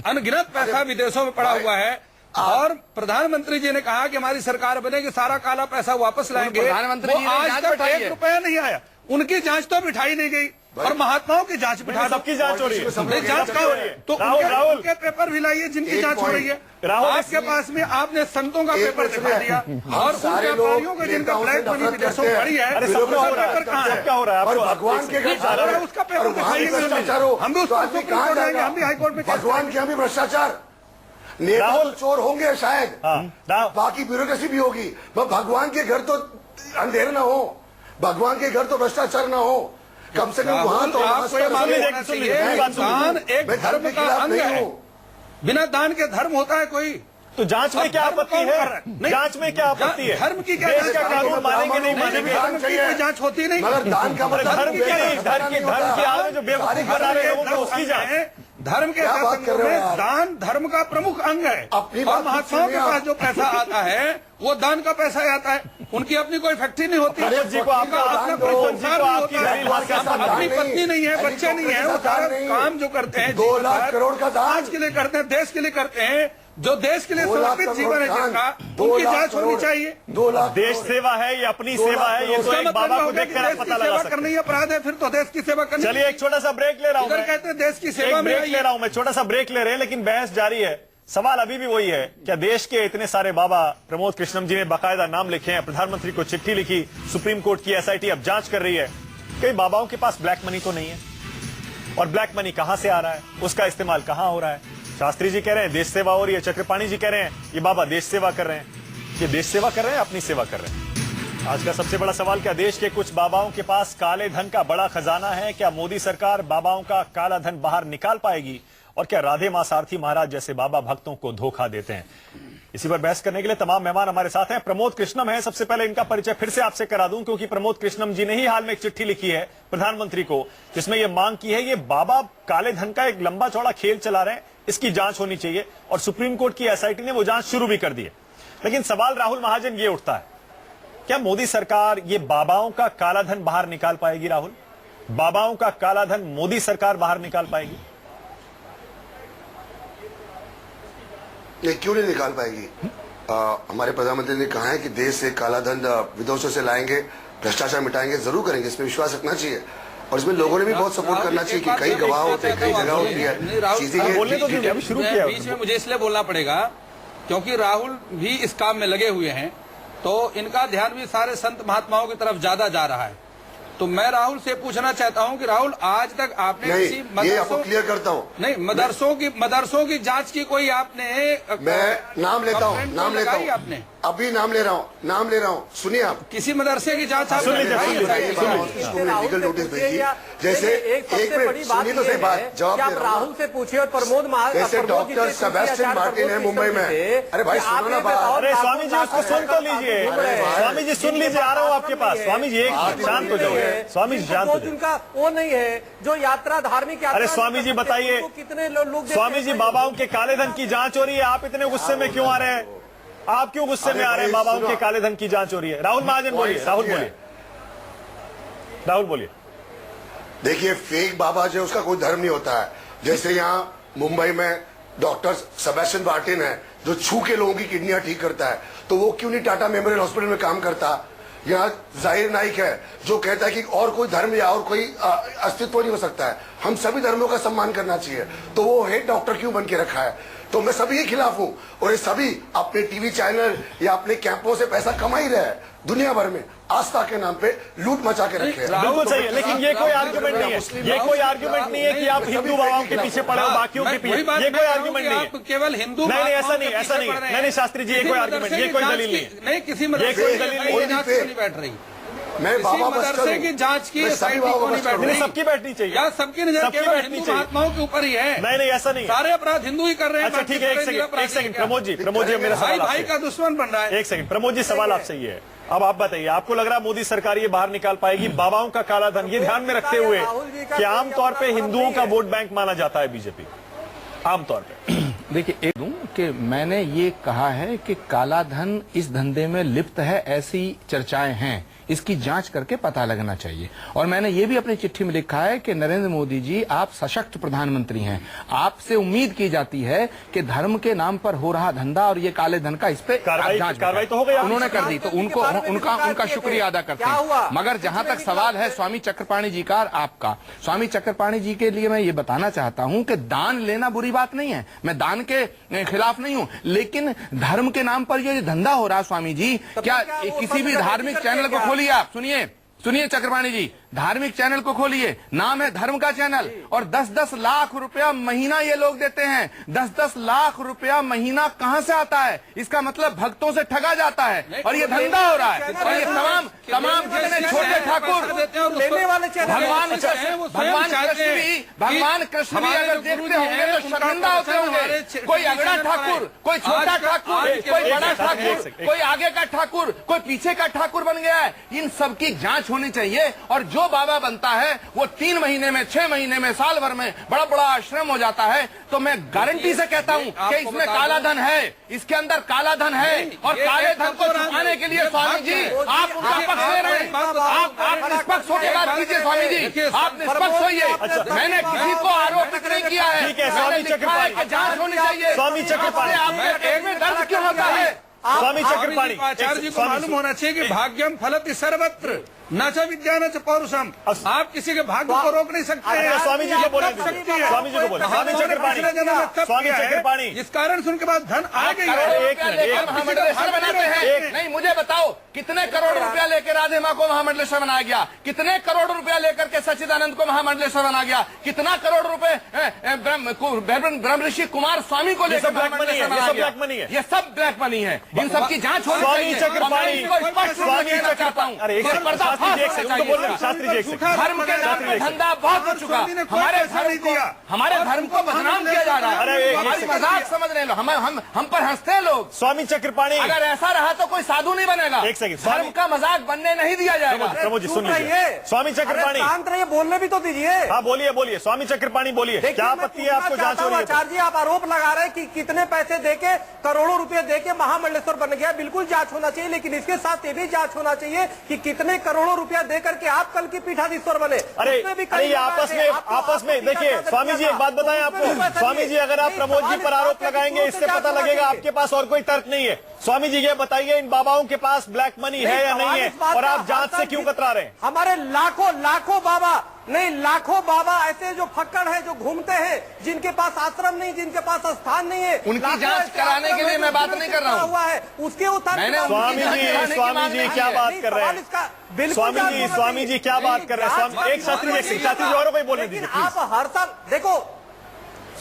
Speaker 8: अनगिनत पैसा विदेशों में पड़ा हुआ है और प्रधानमंत्री जी ने कहा कि हमारी सरकार बनेगी, सारा काला पैसा वापस लाएंगे।
Speaker 5: प्रधानमंत्री जी ने
Speaker 8: आज
Speaker 5: जांच
Speaker 8: तक
Speaker 5: बिठाई
Speaker 8: 1
Speaker 5: है।
Speaker 8: रुपया नहीं आया। उनकी जांच तो बिठाई नहीं गई और महात्माओं की जांच बिठा दो।
Speaker 1: सबकी जांच हो रही है,
Speaker 8: नहीं, जांच का हो रही है तो
Speaker 1: राहुल
Speaker 8: उनके पेपर भी लाइए जिनकी
Speaker 6: एक
Speaker 8: जांच हो रही है।
Speaker 1: राहुल,
Speaker 8: आपके पास में आपने संतों का
Speaker 6: एक
Speaker 8: पेपर
Speaker 6: मिनट
Speaker 8: दिखा दिया और उन
Speaker 6: सारे
Speaker 8: व्यापारियों को
Speaker 6: लोग
Speaker 8: जिनका
Speaker 6: नेताओं से
Speaker 8: ब्लैक मनी
Speaker 6: नफरत
Speaker 8: विदेशों
Speaker 6: करते
Speaker 8: में
Speaker 6: हैं।
Speaker 8: पड़ी है,
Speaker 1: अरे सबका
Speaker 8: उसका
Speaker 1: हो रहा है,
Speaker 8: पेपर कहाँ है?
Speaker 1: सबका हो रहा है।
Speaker 6: और
Speaker 1: आपको
Speaker 6: भगवान के घर जा रहे
Speaker 8: अगर
Speaker 6: हो,
Speaker 8: उसका पेपर
Speaker 6: और वहाँ भी
Speaker 8: दिखाइए,
Speaker 6: भ्रष्टाचार हो,
Speaker 8: हम भी
Speaker 6: तो
Speaker 8: उसको
Speaker 6: आदमी
Speaker 8: सुप्रीम
Speaker 6: कहाँ
Speaker 8: कोर्ट जाएंगे,
Speaker 6: जाएगा?
Speaker 8: हम भी हाईकोर्ट में केस
Speaker 6: भगवान के यहाँ भी भ्रष्टाचार, नेता
Speaker 1: राहुल
Speaker 6: तो चोर होंगे शायद, बाकी ब्यूरोक्रेसी भी होगी, पर भगवान के घर तो अंधेर ना हो, भगवान के घर तो भ्रष्टाचार ना हो, कम से कम वहां तो
Speaker 8: आपको ये मालूम होना चाहिए, दान एक
Speaker 6: मैं
Speaker 8: धर्म
Speaker 6: के
Speaker 8: का
Speaker 6: खिलाफ
Speaker 8: अंग
Speaker 6: नहीं
Speaker 8: है।
Speaker 6: हूं।
Speaker 8: बिना दान के धर्म होता है कोई?
Speaker 1: तो जांच में क्या आपत्ति है? जांच में क्या आपत्ति है?
Speaker 8: धर्म की क्या
Speaker 1: देश का कानून मानेंगे नहीं मानेंगे?
Speaker 8: धर्म की कोई जांच होती नहीं।
Speaker 6: मगर दान का मतलब
Speaker 1: धर्म की नहीं, धर्म की आगे जो बेवकूफ बना रहे लोगों को उसकी जांच।
Speaker 8: धर्म के
Speaker 6: क्या बात
Speaker 8: शासन
Speaker 6: कर रहे हो
Speaker 8: में
Speaker 6: यार?
Speaker 8: दान धर्म का प्रमुख अंग है।
Speaker 6: अपनी
Speaker 8: और
Speaker 6: बात
Speaker 8: महात्माओं के
Speaker 6: सुनिए
Speaker 8: पास
Speaker 6: आप।
Speaker 8: जो पैसा आता है वो दान का पैसा आता है। उनकी अपनी कोई फैक्ट्री नहीं होती,
Speaker 1: प्रमोद जी को आपका
Speaker 8: उनका अपना कोई
Speaker 1: प्रमोद जी
Speaker 8: संसार
Speaker 1: को
Speaker 8: नहीं
Speaker 1: आपकी
Speaker 8: होता है।
Speaker 1: दलील बात का समझ
Speaker 8: अपनी
Speaker 6: नहीं।
Speaker 8: पत्नी नहीं है, बच्चे नहीं है, वो सारा काम जो करते हैं
Speaker 6: 2 लाख करोड़ का दान।
Speaker 8: समाज के लिए करते हैं, देश के लिए करते हैं, जो देश के लिए
Speaker 6: 2 लाख
Speaker 8: समर्पित जीवन है
Speaker 6: करोड़
Speaker 8: जिनका,
Speaker 6: दान, 2
Speaker 8: उनकी
Speaker 6: लाख
Speaker 8: जांच होनी
Speaker 6: करोड़,
Speaker 8: चाहिए।
Speaker 6: 2 लाख
Speaker 1: देश सेवा है, ये अपनी सेवा है, ये तो
Speaker 8: उसका
Speaker 1: एक
Speaker 8: मतलब
Speaker 1: बाबा
Speaker 8: ये
Speaker 1: को
Speaker 8: हो गया कि
Speaker 1: देखकर आप
Speaker 8: देश
Speaker 1: पता
Speaker 8: की
Speaker 1: लगा
Speaker 8: सेवा
Speaker 1: सकते
Speaker 8: करना ही
Speaker 1: हैं।
Speaker 8: अपराध है, फिर तो देश की सेवा करनी।
Speaker 1: चलिए एक छोटा सा ब्रेक ले रहा हूं
Speaker 8: इधर
Speaker 1: मैं।
Speaker 8: कहते हैं देश की सेवा
Speaker 1: एक
Speaker 8: में
Speaker 1: ब्रेक ले रहा हूं मैं, छोटा सा ब्रेक ले रहे हैं, लेकिन बहस जारी है। सवाल अभी भी वही है, क्या देश के इतने सारे बाबा, प्रमोद कृष्णम जी ने बाकायदा नाम लिखे हैं, प्रधानमंत्री को चिट्ठी लिखी, सुप्रीम कोर्ट की एसआईटी अब जांच कर रही है, कई बाबाओं के पास ब्लैक मनी तो नहीं है? और ब्लैक मनी कहां से आ रहा है, उसका इस्तेमाल कहां हो रहा है? शास्त्री जी कह रहे हैं देश सेवा हो रही है, चक्रपाणी जी कह रहे हैं ये बाबा देश सेवा कर रहे हैं। ये देश सेवा कर रहे हैं, अपनी सेवा कर रहे हैं? आज का सबसे बड़ा सवाल, क्या देश के कुछ बाबाओं के पास काले धन का बड़ा खजाना है? क्या मोदी सरकार बाबाओं का काला धन बाहर निकाल पाएगी? और क्या राधे मां सारथी महाराज जैसे बाबा भक्तों को धोखा देते हैं? इसी पर बहस करने के लिए तमाम मेहमान हमारे साथ हैं। प्रमोद कृष्णम है, सबसे पहले इनका परिचय फिर से आपसे करा दूं, क्योंकि प्रमोद कृष्णम जी ने ही हाल में एक चिट्ठी लिखी है प्रधानमंत्री को, जिसमें यह मांग की है ये बाबा काले धन का एक लंबा चौड़ा खेल चला रहे हैं, इसकी जांच होनी चाहिए। और सुप्रीम कोर्ट की एसआईटी ने वो जांच शुरू भी कर दी है। लेकिन सवाल राहुल महाजन ये उठता है, क्या मोदी सरकार ये बाबाओं का काला धन बाहर निकाल पाएगी? राहुल, बाबाओं का काला धन मोदी सरकार बाहर निकाल पाएगी?
Speaker 6: ये क्यों नहीं निकाल पाएगी? हमारे प्रधानमंत्री ने कहा है कि देश से काला धन विदेशों से लाएंगे, भ्रष्टाचार मिटाएंगे, जरूर करेंगे, इसमें विश्वास रखना चाहिए। और इसमें लोगों ने भी बहुत सपोर्ट करना चाहिए कि कई गवाह होते हैं, कई जगह होती है चीजें।
Speaker 1: बोलने तो दीजिए, अभी शुरू किया।
Speaker 8: बीच में मुझे इसलिए बोलना पड़ेगा क्योंकि राहुल भी इस काम में लगे हुए हैं, तो इनका ध्यान भी सारे संत महात्माओं की तरफ ज्यादा जा रहा है। तो मैं राहुल से पूछना चाहता हूं कि राहुल, आज तक आपने
Speaker 6: नहीं,
Speaker 8: किसी
Speaker 6: ये आपको क्लियर करता हूं।
Speaker 8: नहीं, मदरसों की जांच की कोई आपने
Speaker 6: मैं नाम लेता हूं, नाम लेता हूं,
Speaker 8: आपने
Speaker 6: अभी नाम ले रहा हूं, सुनिए आप।
Speaker 8: किसी मदरसे की जांच आपने
Speaker 6: लीगल नोटिस भेजी, जैसे एक मिनट सुनिए तो सही बात, जवाब दे रहा हूं।
Speaker 9: राहुल से पूछिए और प्रमोद
Speaker 6: जैसे डॉक्टर सेबेस्टियन मार्टिन है मुंबई में, अरे भाई सुनो ना बात।
Speaker 1: अरे स्वामी जी उसको सुन तो लीजिए, स्वामी जी सुन लीजिए, आ रहा हूं आपके पास। स्वामी जी एक शांत हो जाओ, स्वामी जी शांत हो जाओ।
Speaker 9: उनका वो नहीं है जो यात्रा, धार्मिक यात्रा।
Speaker 1: अरे स्वामी जी बताइए,
Speaker 9: कितने लोग,
Speaker 1: स्वामी जी बाबाओं के काले धन की जांच हो रही है, आप इतने गुस्से में क्यों आ रहे हैं? आप क्यों गुस्से में आ रहे हैं? बाबाओं के काले धन की जांच हो रही है। राहुल महाजन बोलिए, राहुल बोलिए, राहुल बोलिए।
Speaker 6: देखिए, फेक बाबा जो उसका कोई धर्म नहीं होता है। जैसे यहाँ मुंबई में डॉक्टर सेबेस्टियन मार्टिन है जो छू के लोगों की किडनियां ठीक करता है, तो वो क्यों नहीं टाटा मेमोरियल हॉस्पिटल में काम करता? यहाँ जाहिर नाइक है जो कहता है कि और कोई धर्म या और कोई अस्तित्व नहीं हो सकता है, हम सभी धर्मों का सम्मान करना चाहिए, तो वो हेड डॉक्टर क्यों बन के रखा है? तो मैं सभी के खिलाफ हूं। और ये सभी अपने टीवी चैनल या अपने कैंपों से पैसा कमा ही रहे हैं, दुनिया भर में आस्था के नाम पे लूट मचा के रखे हैं।
Speaker 1: बिल्कुल सही है, लेकिन ये कोई आर्गुमेंट नहीं है, ये कोई आर्गुमेंट नहीं है कि आप हिंदू बाबाओं के पीछे पड़े हो, बाकियों के पीछे, ये कोई आर्गुमेंट नहीं है।
Speaker 8: केवल हिंदू
Speaker 1: नहीं नहीं, ऐसा नहीं, ऐसा नहीं, नहीं शास्त्री जी, ये कोई आर्गुमेंट, ये कोई दलील नहीं है।
Speaker 8: नहीं, किसी
Speaker 1: ये कोई दलील नहीं
Speaker 8: बैठ रही।
Speaker 6: मैं बाबा
Speaker 8: मदरसे की जांच की
Speaker 6: सभी बाबा
Speaker 1: नहीं, सबकी बैठनी चाहिए,
Speaker 8: या सबकी नजर
Speaker 1: सबकी
Speaker 8: केवल
Speaker 1: बैठनी
Speaker 8: हिंदू
Speaker 1: चाहिए।
Speaker 8: महात्माओं के ऊपर ही है।
Speaker 1: नहीं नहीं, ऐसा नहीं है।
Speaker 8: सारे अपराध हिंदू ही कर रहे हैं।
Speaker 1: अच्छा ठीक है, एक सेकंड प्रमोद जी, मेरा
Speaker 8: भाई
Speaker 1: सवाल
Speaker 8: भाई का दुश्मन बन रहा है।
Speaker 1: एक सेकंड प्रमोद जी, सवाल आपसे ये है, अब आप बताइए, आपको लग रहा है मोदी सरकार ये बाहर निकाल पाएगी बाबाओं का काला धन? ये ध्यान में रखते हुए कि आमतौर पे हिंदुओं का वोट बैंक माना जाता है बीजेपी, आमतौर पे।
Speaker 5: देखिए, एक दूं कि मैंने ये कहा है कि काला धन इस धंधे में लिप्त है, ऐसी चर्चाएं हैं, इसकी जांच करके पता लगना चाहिए। और मैंने ये भी अपनी चिट्ठी में लिखा है कि नरेंद्र मोदी जी, आप सशक्त प्रधानमंत्री हैं, आपसे उम्मीद की जाती है कि धर्म के नाम पर हो रहा धंधा और ये काले धन का इस पे
Speaker 1: कार्रवाई तो हो गई,
Speaker 5: उन्होंने कर दी, तो उनको उनका शुक्रिया अदा करते हैं। मगर जहां तक सवाल है स्वामी चक्रपाणी जी का और आपका, स्वामी चक्रपाणी जी के लिए मैं ये बताना चाहता हूं कि दान लेना बुरी बात नहीं है, मैं दान के खिलाफ नहीं हूं, लेकिन धर्म के नाम पर ये धंधा हो रहा है स्वामी जी, क्या किसी भी धार्मिक चैनल को खोलिए, आप सुनिए चक्रपाणी जी, धार्मिक चैनल को खोलिए, नाम है धर्म का चैनल, और 10-10 लाख रुपया महीना ये लोग देते हैं। 10-10 लाख रुपया महीना कहां से आता है? इसका मतलब भक्तों से ठगा जाता है और ये धंधा हो रहा है। और ये तमाम जितने छोटे ठाकुर
Speaker 9: लेने वाले
Speaker 5: भगवान कृष्ण भी अगर देखते होंगे तो शर्मिंदा होते होंगे। कोई अगड़ा ठाकुर, कोई छोटा ठाकुर, कोई बड़ा ठाकुर, कोई आगे का ठाकुर, कोई पीछे का ठाकुर बन गया है। इन सब की जांच होनी चाहिए। और जो बाबा बनता है वो 3 महीने में, 6 महीने में, साल भर में बड़ा बड़ा आश्रम हो जाता है। तो मैं गारंटी से कहता हूं कि इसमें काला धन है, इसके अंदर काला धन है। और काले धन को छुपाने के लिए स्वामी जी आप उनका पक्ष ले रहे हैं। आप निष्पक्ष होकर बात कीजिए स्वामी जी, आप निष्पक्ष होइए। मैंने किसी को आरोपित नहीं किया है।
Speaker 1: ठीक है, स्वामी चक्रपाणी,
Speaker 5: जांच होनी चाहिए।
Speaker 1: स्वामी चक्रपाणी,
Speaker 5: आपके पेट में दर्द क्यों होता है?
Speaker 1: स्वामी चक्रपाणी,
Speaker 8: आचार्य जी को मालूम होना चाहिए कि भाग्यम फलति सर्वत्र न च विद्या न च पौरुषम। आप किसी के भाग्य को रोक नहीं सकते हैं।
Speaker 1: स्वामी जी को बोलने दीजिए, स्वामी जी को बोलने। स्वामी चक्रपाणी, स्वामी चक्रपाणी,
Speaker 8: जिस कारण से उनके पास धन आ गई
Speaker 5: बनाते हैं। नहीं, मुझे बताओ कितने करोड़ रुपया लेकर राधे माँ को महामंडलेश्वर बनाया गया? कितने करोड़ रुपया लेकर के सच्चिदानंद को महामंडलेश्वर बना गया? कितना करोड़ रुपए ब्रह्म ऋषि कुमार स्वामी को लेकर महामंडलेश्वर बनाया गया? ये सब ब्लैक मनी है। इन सब की जांच होनी चाहिए। धर्म के नाम पर धंधा बहुत हो चुका। हमारे धर्म को बदनाम किया जा रहा है। हमारी मजाक समझ रहे लोग, हम पर हंसते हैं लोग।
Speaker 1: स्वामी चक्रपाणी,
Speaker 5: अगर ऐसा रहा तो कोई साधु नहीं बनेगा।
Speaker 1: एक सेकंड,
Speaker 5: धर्म का मजाक बनने नहीं दिया जाएगा।
Speaker 1: प्रमोद जी सुन लीजिए। स्वामी चक्रपाणी,
Speaker 9: शांत रहिए, बोलने भी तो दीजिए।
Speaker 1: हाँ बोलिए बोलिए, स्वामी चक्रपाणी बोलिए, क्या आपत्ति है आपको जांच हो रही है?
Speaker 9: आचार्य जी आप आरोप लगा रहे हैं कि कितने पैसे देके, करोड़ों रुपए देके महामंडलेश्वर बन गया। बिल्कुल जांच होना चाहिए, लेकिन इसके साथ ये भी जांच होना चाहिए कि कितने करोड़ों रुपया देकर के आप कल की पीठाधीश्वर बने।
Speaker 1: अरे ये आपस में देखिए स्वामी जी, एक बात बताएं आपको। स्वामी जी, अगर आप प्रमोद जी पर आरोप लगाएंगे इससे पता लगेगा आपके पास और कोई तर्क नहीं है। स्वामी जी ये बताइए, इन बाबाओं के पास ब्लैक मनी है या नहीं है, और आप जांच से क्यों कतरा रहे हैं?
Speaker 9: हमारे लाखों बाबा नहीं, लाखों बाबा ऐसे जो फक्कड़ है, जो घूमते हैं, जिनके पास आश्रम नहीं, जिनके पास स्थान नहीं है,
Speaker 5: उनकी जांच कराने के लिए मैं बात नहीं कर रहा हूँ।
Speaker 9: हुआ है उसके उत्तर
Speaker 1: स्वामी जी क्या बात कर रहे हैं? स्वामी जी क्या बात कर रहे हैं? एक छात्री जी और कोई बोलने दीजिए।
Speaker 9: आप हर साल देखो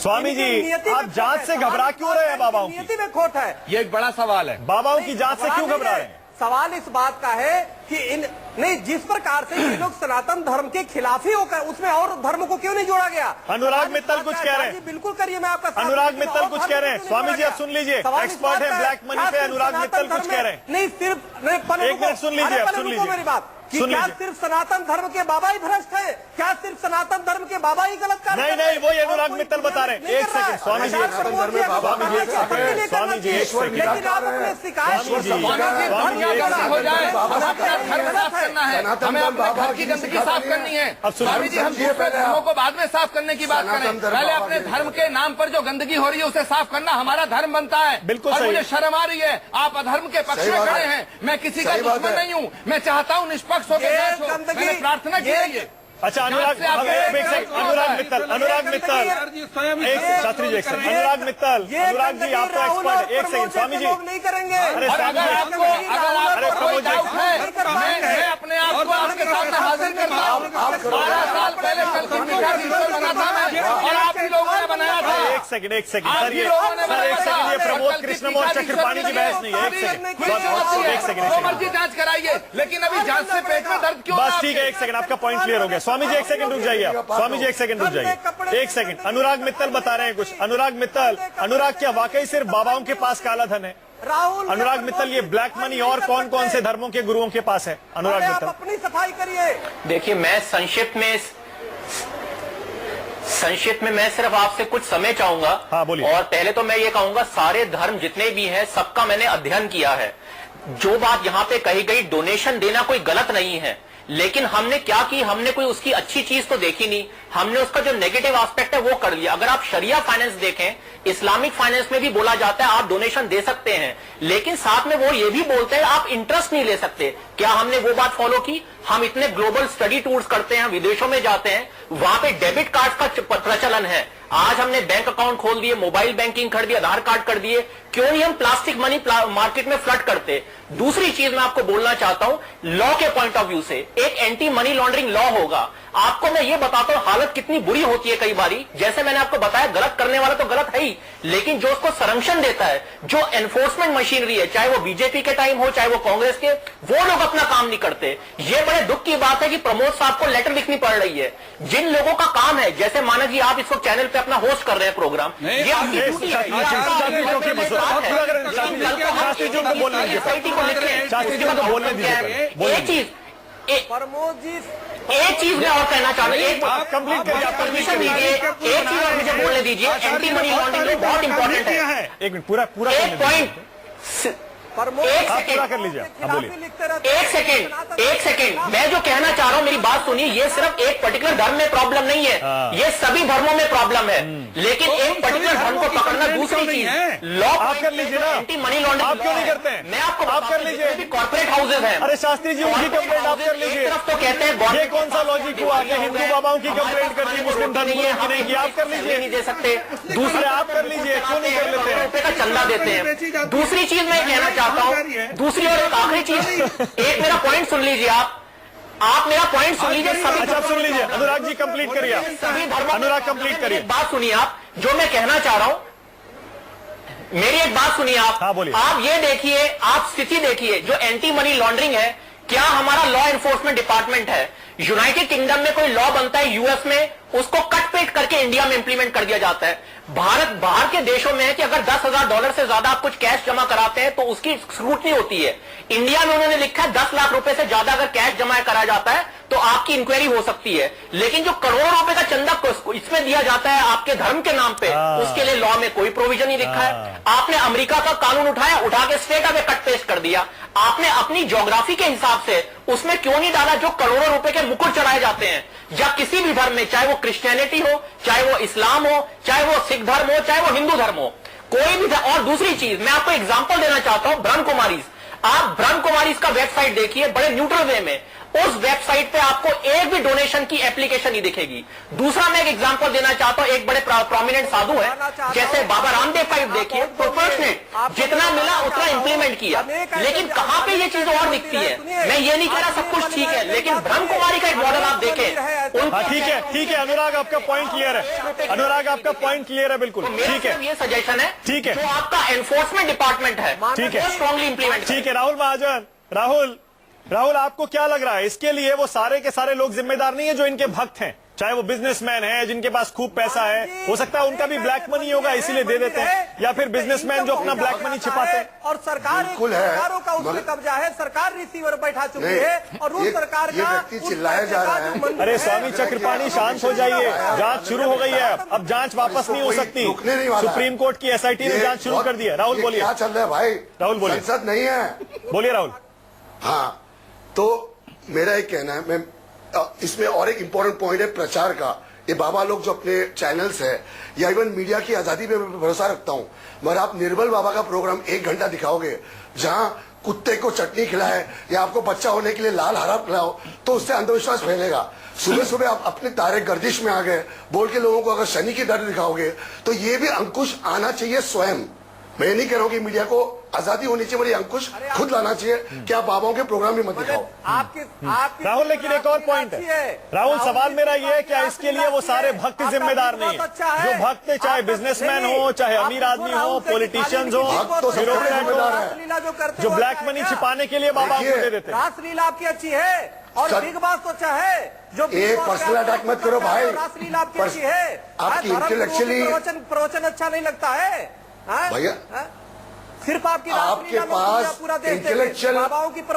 Speaker 1: स्वामी जी, आप जांच से घबरा क्यों रहे हैं? बाबाओं की
Speaker 9: नीति में खोट है।
Speaker 5: ये एक बड़ा सवाल है।
Speaker 1: बाबाओं की जांच से क्यों घबरा रहे हैं?
Speaker 9: सवाल इस बात का है कि जिस प्रकार से ये लोग सनातन धर्म के खिलाफ ही होकर, उसमें और धर्म को क्यों नहीं जोड़ा गया?
Speaker 1: अनुराग मित्तल कुछ कह रहे हैं।
Speaker 9: बिल्कुल करिए, मैं आपका
Speaker 1: अनुराग मित्तल कुछ कह रहे हैं। स्वामी जी आप सुन लीजिए, एक्सपर्ट है ब्लैक मनी पे। अनुराग मित्तल कुछ कह रहे हैं।
Speaker 9: नहीं, सिर्फ
Speaker 1: एक मिनट सुन लीजिए, आप सुन लीजिए
Speaker 9: मेरी बात। क्या सिर्फ सनातन धर्म के बाबा ही भ्रष्ट है? क्या सिर्फ सनातन धर्म के बाबा ही गलत कर?
Speaker 1: नहीं, वो अनुराग मित्तल बता रहे हैं। एक सेकंड स्वामी जी,
Speaker 9: लेकिन आप अपने शिकायत
Speaker 5: हो जाए, धर्म साफ करना है, हमें अपने घर की गंदगी साफ करनी है। स्वामी जी, हम दूसरे धर्मों को बाद में साफ करने की बात करें, पहले अपने धर्म के नाम पर जो गंदगी हो रही है उसे साफ करना हमारा धर्म बनता है।
Speaker 1: बिल्कुल,
Speaker 5: और मुझे शर्म आ रही है, आप अधर्म के पक्ष में खड़े हैं। मैं किसी का दुश्मन नहीं हूँ, मैं चाहता हूँ निष्पक्ष होकर मैंने प्रार्थना की है।
Speaker 1: अच्छा अनुराग मित्तल, अनुराग जी आप तो एक्सपर्ट। एक सेकंड स्वामी जी,
Speaker 9: नहीं करेंगे।
Speaker 5: अरे अगर प्रमोद जी, मैं अपने आप को आपके सामने हाजिर करता हूँ। 12 साल पहले कल की पीठाधीश्वर बना था मैं, और आप ही लोगों ने बनाया था।
Speaker 1: एक सेकंड सर, ये प्रमोद कृष्णम और चक्रपाणी की बहस नहीं है। एक सेकंड
Speaker 5: मर्जी जांच कराइए, लेकिन अभी जांच से पेट में दर्द क्यों?
Speaker 1: बस ठीक है, एक सेकंड, आपका पॉइंट क्लियर हो गया। स्वामी जी एक सेकंड रुक जाइए आप। स्वामी जी एक सेकंड रुक जाइए। एक सेकंड, अनुराग मित्तल बता रहे हैं कुछ। अनुराग मित्तल, अनुराग क्या वाकई सिर्फ बाबाओं के पास काला धन है?
Speaker 9: राहुल,
Speaker 1: अनुराग मित्तल, ये ब्लैक मनी और कौन कौन से धर्मों के गुरुओं के पास है? अनुराग मित्तल
Speaker 9: अपनी सफाई करिए।
Speaker 10: देखिए, मैं संक्षिप्त में मैं सिर्फ आपसे कुछ समय चाहूंगा।
Speaker 1: हाँ बोलिए।
Speaker 10: और पहले तो मैं ये कहूंगा, सारे धर्म जितने भी हैं सबका मैंने अध्ययन किया है। जो बात यहाँ पे कही गई, डोनेशन देना कोई गलत नहीं है, लेकिन हमने क्या की, हमने कोई उसकी अच्छी चीज तो देखी नहीं। हमने उसका जो नेगेटिव एस्पेक्ट है वो कर लिया। अगर आप शरिया फाइनेंस देखें, इस्लामिक फाइनेंस में भी बोला जाता है आप डोनेशन दे सकते हैं, लेकिन साथ में वो ये भी बोलते हैं आप इंटरेस्ट नहीं ले सकते। क्या हमने वो बात फॉलो की? हम इतने ग्लोबल स्टडी टूर्स करते हैं, विदेशों में जाते हैं, वहां पे डेबिट कार्ड का प्रचलन है। आज हमने बैंक अकाउंट खोल दिए, मोबाइल बैंकिंग कर दिए, आधार कार्ड कर दिए, क्यों नहीं हम प्लास्टिक मनी मार्केट में फ्लड करते? दूसरी चीज मैं आपको बोलना चाहता हूं, लॉ के पॉइंट ऑफ व्यू से एक एंटी मनी लॉन्ड्रिंग लॉ होगा। आपको मैं ये बताता हूं हालत कितनी बुरी होती है कई बारी, जैसे मैंने आपको बताया गलत करने वाला तो गलत है ही, लेकिन जो उसको संरक्षण देता है, जो एनफोर्समेंट मशीनरी है, चाहे वो बीजेपी के टाइम हो चाहे वो कांग्रेस के, वो लोग अपना काम नहीं करते। ये बड़े दुख की बात है कि प्रमोद साहब को लेटर लिखनी पड़ रही है। जिन लोगों का काम है, जैसे माना जी आप इस वक्त चैनल पे अपना होस्ट कर रहे हैं प्रोग्राम, ये आपकी ड्यूटी है,
Speaker 9: प्रमोद जी
Speaker 10: एक चीज मैं और कहना चाहता हूँ, एक
Speaker 1: कंप्लीट करिए, आप
Speaker 10: परमिशन दीजिए, एक चीज और मुझे बोलने दीजिए। एंटी मनी लॉन्ड्रिंग बहुत इंपॉर्टेंट है।
Speaker 1: एक मिनट, पूरा
Speaker 10: एक पॉइंट, एक
Speaker 1: आप पूरा कर लीजिए, आप बोलिए।
Speaker 10: एक सेकेंड, मैं जो कहना चाह रहा हूं मेरी बात सुनिए, ये सिर्फ एक पर्टिकुलर धर्म में प्रॉब्लम नहीं है, ये सभी धर्मों में प्रॉब्लम है, लेकिन एक पर्टिकुलर धर्म को पकड़ना दूसरी चीज। लॉ
Speaker 1: आप कर लीजिए ना,
Speaker 10: एंटी मनी लॉन्ड्रिंग
Speaker 1: आप क्यों नहीं करते हैं?
Speaker 10: मैं आपको
Speaker 1: आप कर लीजिए।
Speaker 10: कॉर्पोरेट हाउसेज हैं।
Speaker 1: अरे शास्त्री जी, उनकी कंप्लेंट आप कर लीजिए।
Speaker 10: एक तरफ तो कहते हैं
Speaker 1: ये कौन सा लॉजिक हुआ कि हिंदू बाबाओं की कंप्लेंट कर दी, मुस्लिम धर्म की नहीं की? आप कर लीजिए,
Speaker 10: नहीं दे सकते।
Speaker 1: दूसरे आप कर लीजिए, क्यों नहीं कर लेते?
Speaker 10: रुपए का चंदा देते हैं। दूसरी चीज मैं कहना चाहता हूँ, दूसरी और एक आखिरी चीज, एक मेरा पॉइंट सुन लीजिए, आप मेरा पॉइंट सुन लीजिए। सभी
Speaker 1: अच्छा, सुन लीजिए, अनुराग जी कंप्लीट करिए,
Speaker 10: सभी धर्मों,
Speaker 1: अनुराग कंप्लीट करिए।
Speaker 10: बात सुनिए, आप जो मैं कहना चाह रहा हूं, मेरी एक बात सुनिए आप।
Speaker 1: हाँ, बोलिए।
Speaker 10: आप ये देखिए, आप स्थिति देखिए, जो एंटी मनी लॉन्ड्रिंग है, क्या हमारा लॉ एनफोर्समेंट डिपार्टमेंट है, यूनाइटेड किंगडम में कोई लॉ बनता है यूएस में, उसको कट पेस्ट करके इंडिया में इंप्लीमेंट कर दिया जाता है। भारत बाहर के देशों में है कि अगर $10,000 से ज्यादा आप कुछ कैश जमा कराते हैं तो उसकी स्क्रूटनी होती है। इंडिया में उन्होंने लिखा है 10 लाख रुपए से ज्यादा अगर कैश जमा करा जाता है तो आपकी इंक्वायरी हो सकती है, लेकिन जो करोड़ों रुपए का चंदा इसमें दिया जाता है आपके धर्म के नाम पे, उसके लिए लॉ में कोई प्रोविजन नहीं लिखा है। आपने अमेरिका का कानून उठाया, उठा के स्ट्रेट अवे कट पेस्ट कर दिया। आपने अपनी ज्योग्राफी के हिसाब से उसमें क्यों नहीं डाला जो करोड़ों रुपए के मुकुट चढ़ाए जाते हैं, या किसी भी धर्म में, चाहे वो क्रिश्चियनिटी हो, चाहे वो इस्लाम हो, चाहे वो सिख धर्म हो, चाहे वो हिंदू धर्म हो, कोई भी धर्म। और दूसरी चीज मैं आपको एग्जांपल देना चाहता हूं, ब्रह्म कुमारीज। आप ब्रह्म कुमारीज का वेबसाइट देखिए, बड़े न्यूट्रल वे में, उस वेबसाइट पे आपको एक भी डोनेशन की एप्लीकेशन नहीं दिखेगी। दूसरा मैं एक एग्जांपल देना चाहता हूं, एक बड़े प्रोमिनेंट साधु है, जैसे बाबा रामदेव का देखिए, प्रोपोर्शनेट जितना मिला उतना इंप्लीमेंट किया, लेकिन कहां पे ये चीज और दिखती है? मैं ये नहीं कह रहा सब कुछ ठीक है, लेकिन ब्रह्म कुमारी का एक मॉडल आप देखें।
Speaker 1: ठीक है अनुराग, आपका पॉइंट क्लियर है। अनुराग, आपका पॉइंट क्लियर है, बिल्कुल ठीक है।
Speaker 10: ये सजेशन है,
Speaker 1: ठीक है,
Speaker 10: जो आपका एनफोर्समेंट डिपार्टमेंट है,
Speaker 1: ठीक है,
Speaker 10: स्ट्रांगली इंप्लीमेंट।
Speaker 1: ठीक है। राहुल महाजन, राहुल आपको क्या लग रहा है, इसके लिए वो सारे के सारे लोग जिम्मेदार नहीं है जो इनके भक्त हैं, चाहे वो बिजनेसमैन है जिनके पास खूब पैसा है, हो सकता है उनका भी ब्लैक मनी होगा इसीलिए दे देते हैं, या फिर बिजनेसमैन जो अपना ब्लैक मनी छिपाते हैं।
Speaker 9: और सरकार सरकारों का उसमें कब्जा है, सरकार रिसीवर बैठा चुकी है, और उस सरकार का
Speaker 6: चिल्लाया जा रहा है।
Speaker 1: अरे स्वामी चक्रपाणी, शांत हो जाइए, जांच शुरू हो गई है, अब जांच वापस नहीं हो सकती। सुप्रीम कोर्ट की एसआईटी ने जांच शुरू कर दी है। राहुल बोलिए,
Speaker 6: क्या चल रहा है भाई?
Speaker 1: राहुल बोलिए,
Speaker 6: संसद नहीं है।
Speaker 1: बोलिए राहुल।
Speaker 6: हाँ, तो मेरा एक कहना है, मैं इसमें और एक इम्पोर्टेंट पॉइंट है प्रचार का। ये बाबा लोग जो अपने चैनल्स है या इवन मीडिया की आजादी पे भरोसा रखता हूँ, मगर आप निर्बल बाबा का प्रोग्राम 1 घंटा दिखाओगे जहां कुत्ते को चटनी खिलाए या आपको बच्चा होने के लिए लाल हरा खिलाओ, तो उससे अंधविश्वास फैलेगा। सुबह सुबह आप अपने तारे गर्दिश में आ गए बोल के लोगों को अगर शनि की दर्द दिखाओगे तो ये भी अंकुश आना चाहिए स्वयं। मैं नहीं कह रहा हूँ कि मीडिया को आजादी होनी चाहिए, मेरी अंकुश खुद लाना चाहिए कि आप बाबाओं के प्रोग्राम भी मत दिखाओ।
Speaker 1: राहुल, लेकिन एक और पॉइंट है राहुल, सवाल मेरा ये है, क्या इसके लिए वो सारे भक्त जिम्मेदार नहीं है? जो भक्त चाहे बिजनेसमैन हो, चाहे अमीर आदमी हो, पॉलिटिशियंस हो, जो ब्लैक मनी छिपाने के लिए बाबा को दे देते हैं।
Speaker 9: रासलीला आपकी अच्छी है और बिग बॉस तो चाहे जो
Speaker 6: एक पर्सनल अटैक मत करो भाई,
Speaker 9: रासलीला आपकी अच्छी है,
Speaker 6: आपकी इंटेलेक्चुअली
Speaker 9: प्रवचन अच्छा नहीं लगता है
Speaker 6: भैया।
Speaker 9: सिर्फ आपके
Speaker 6: पास इंटेलेक्चुअल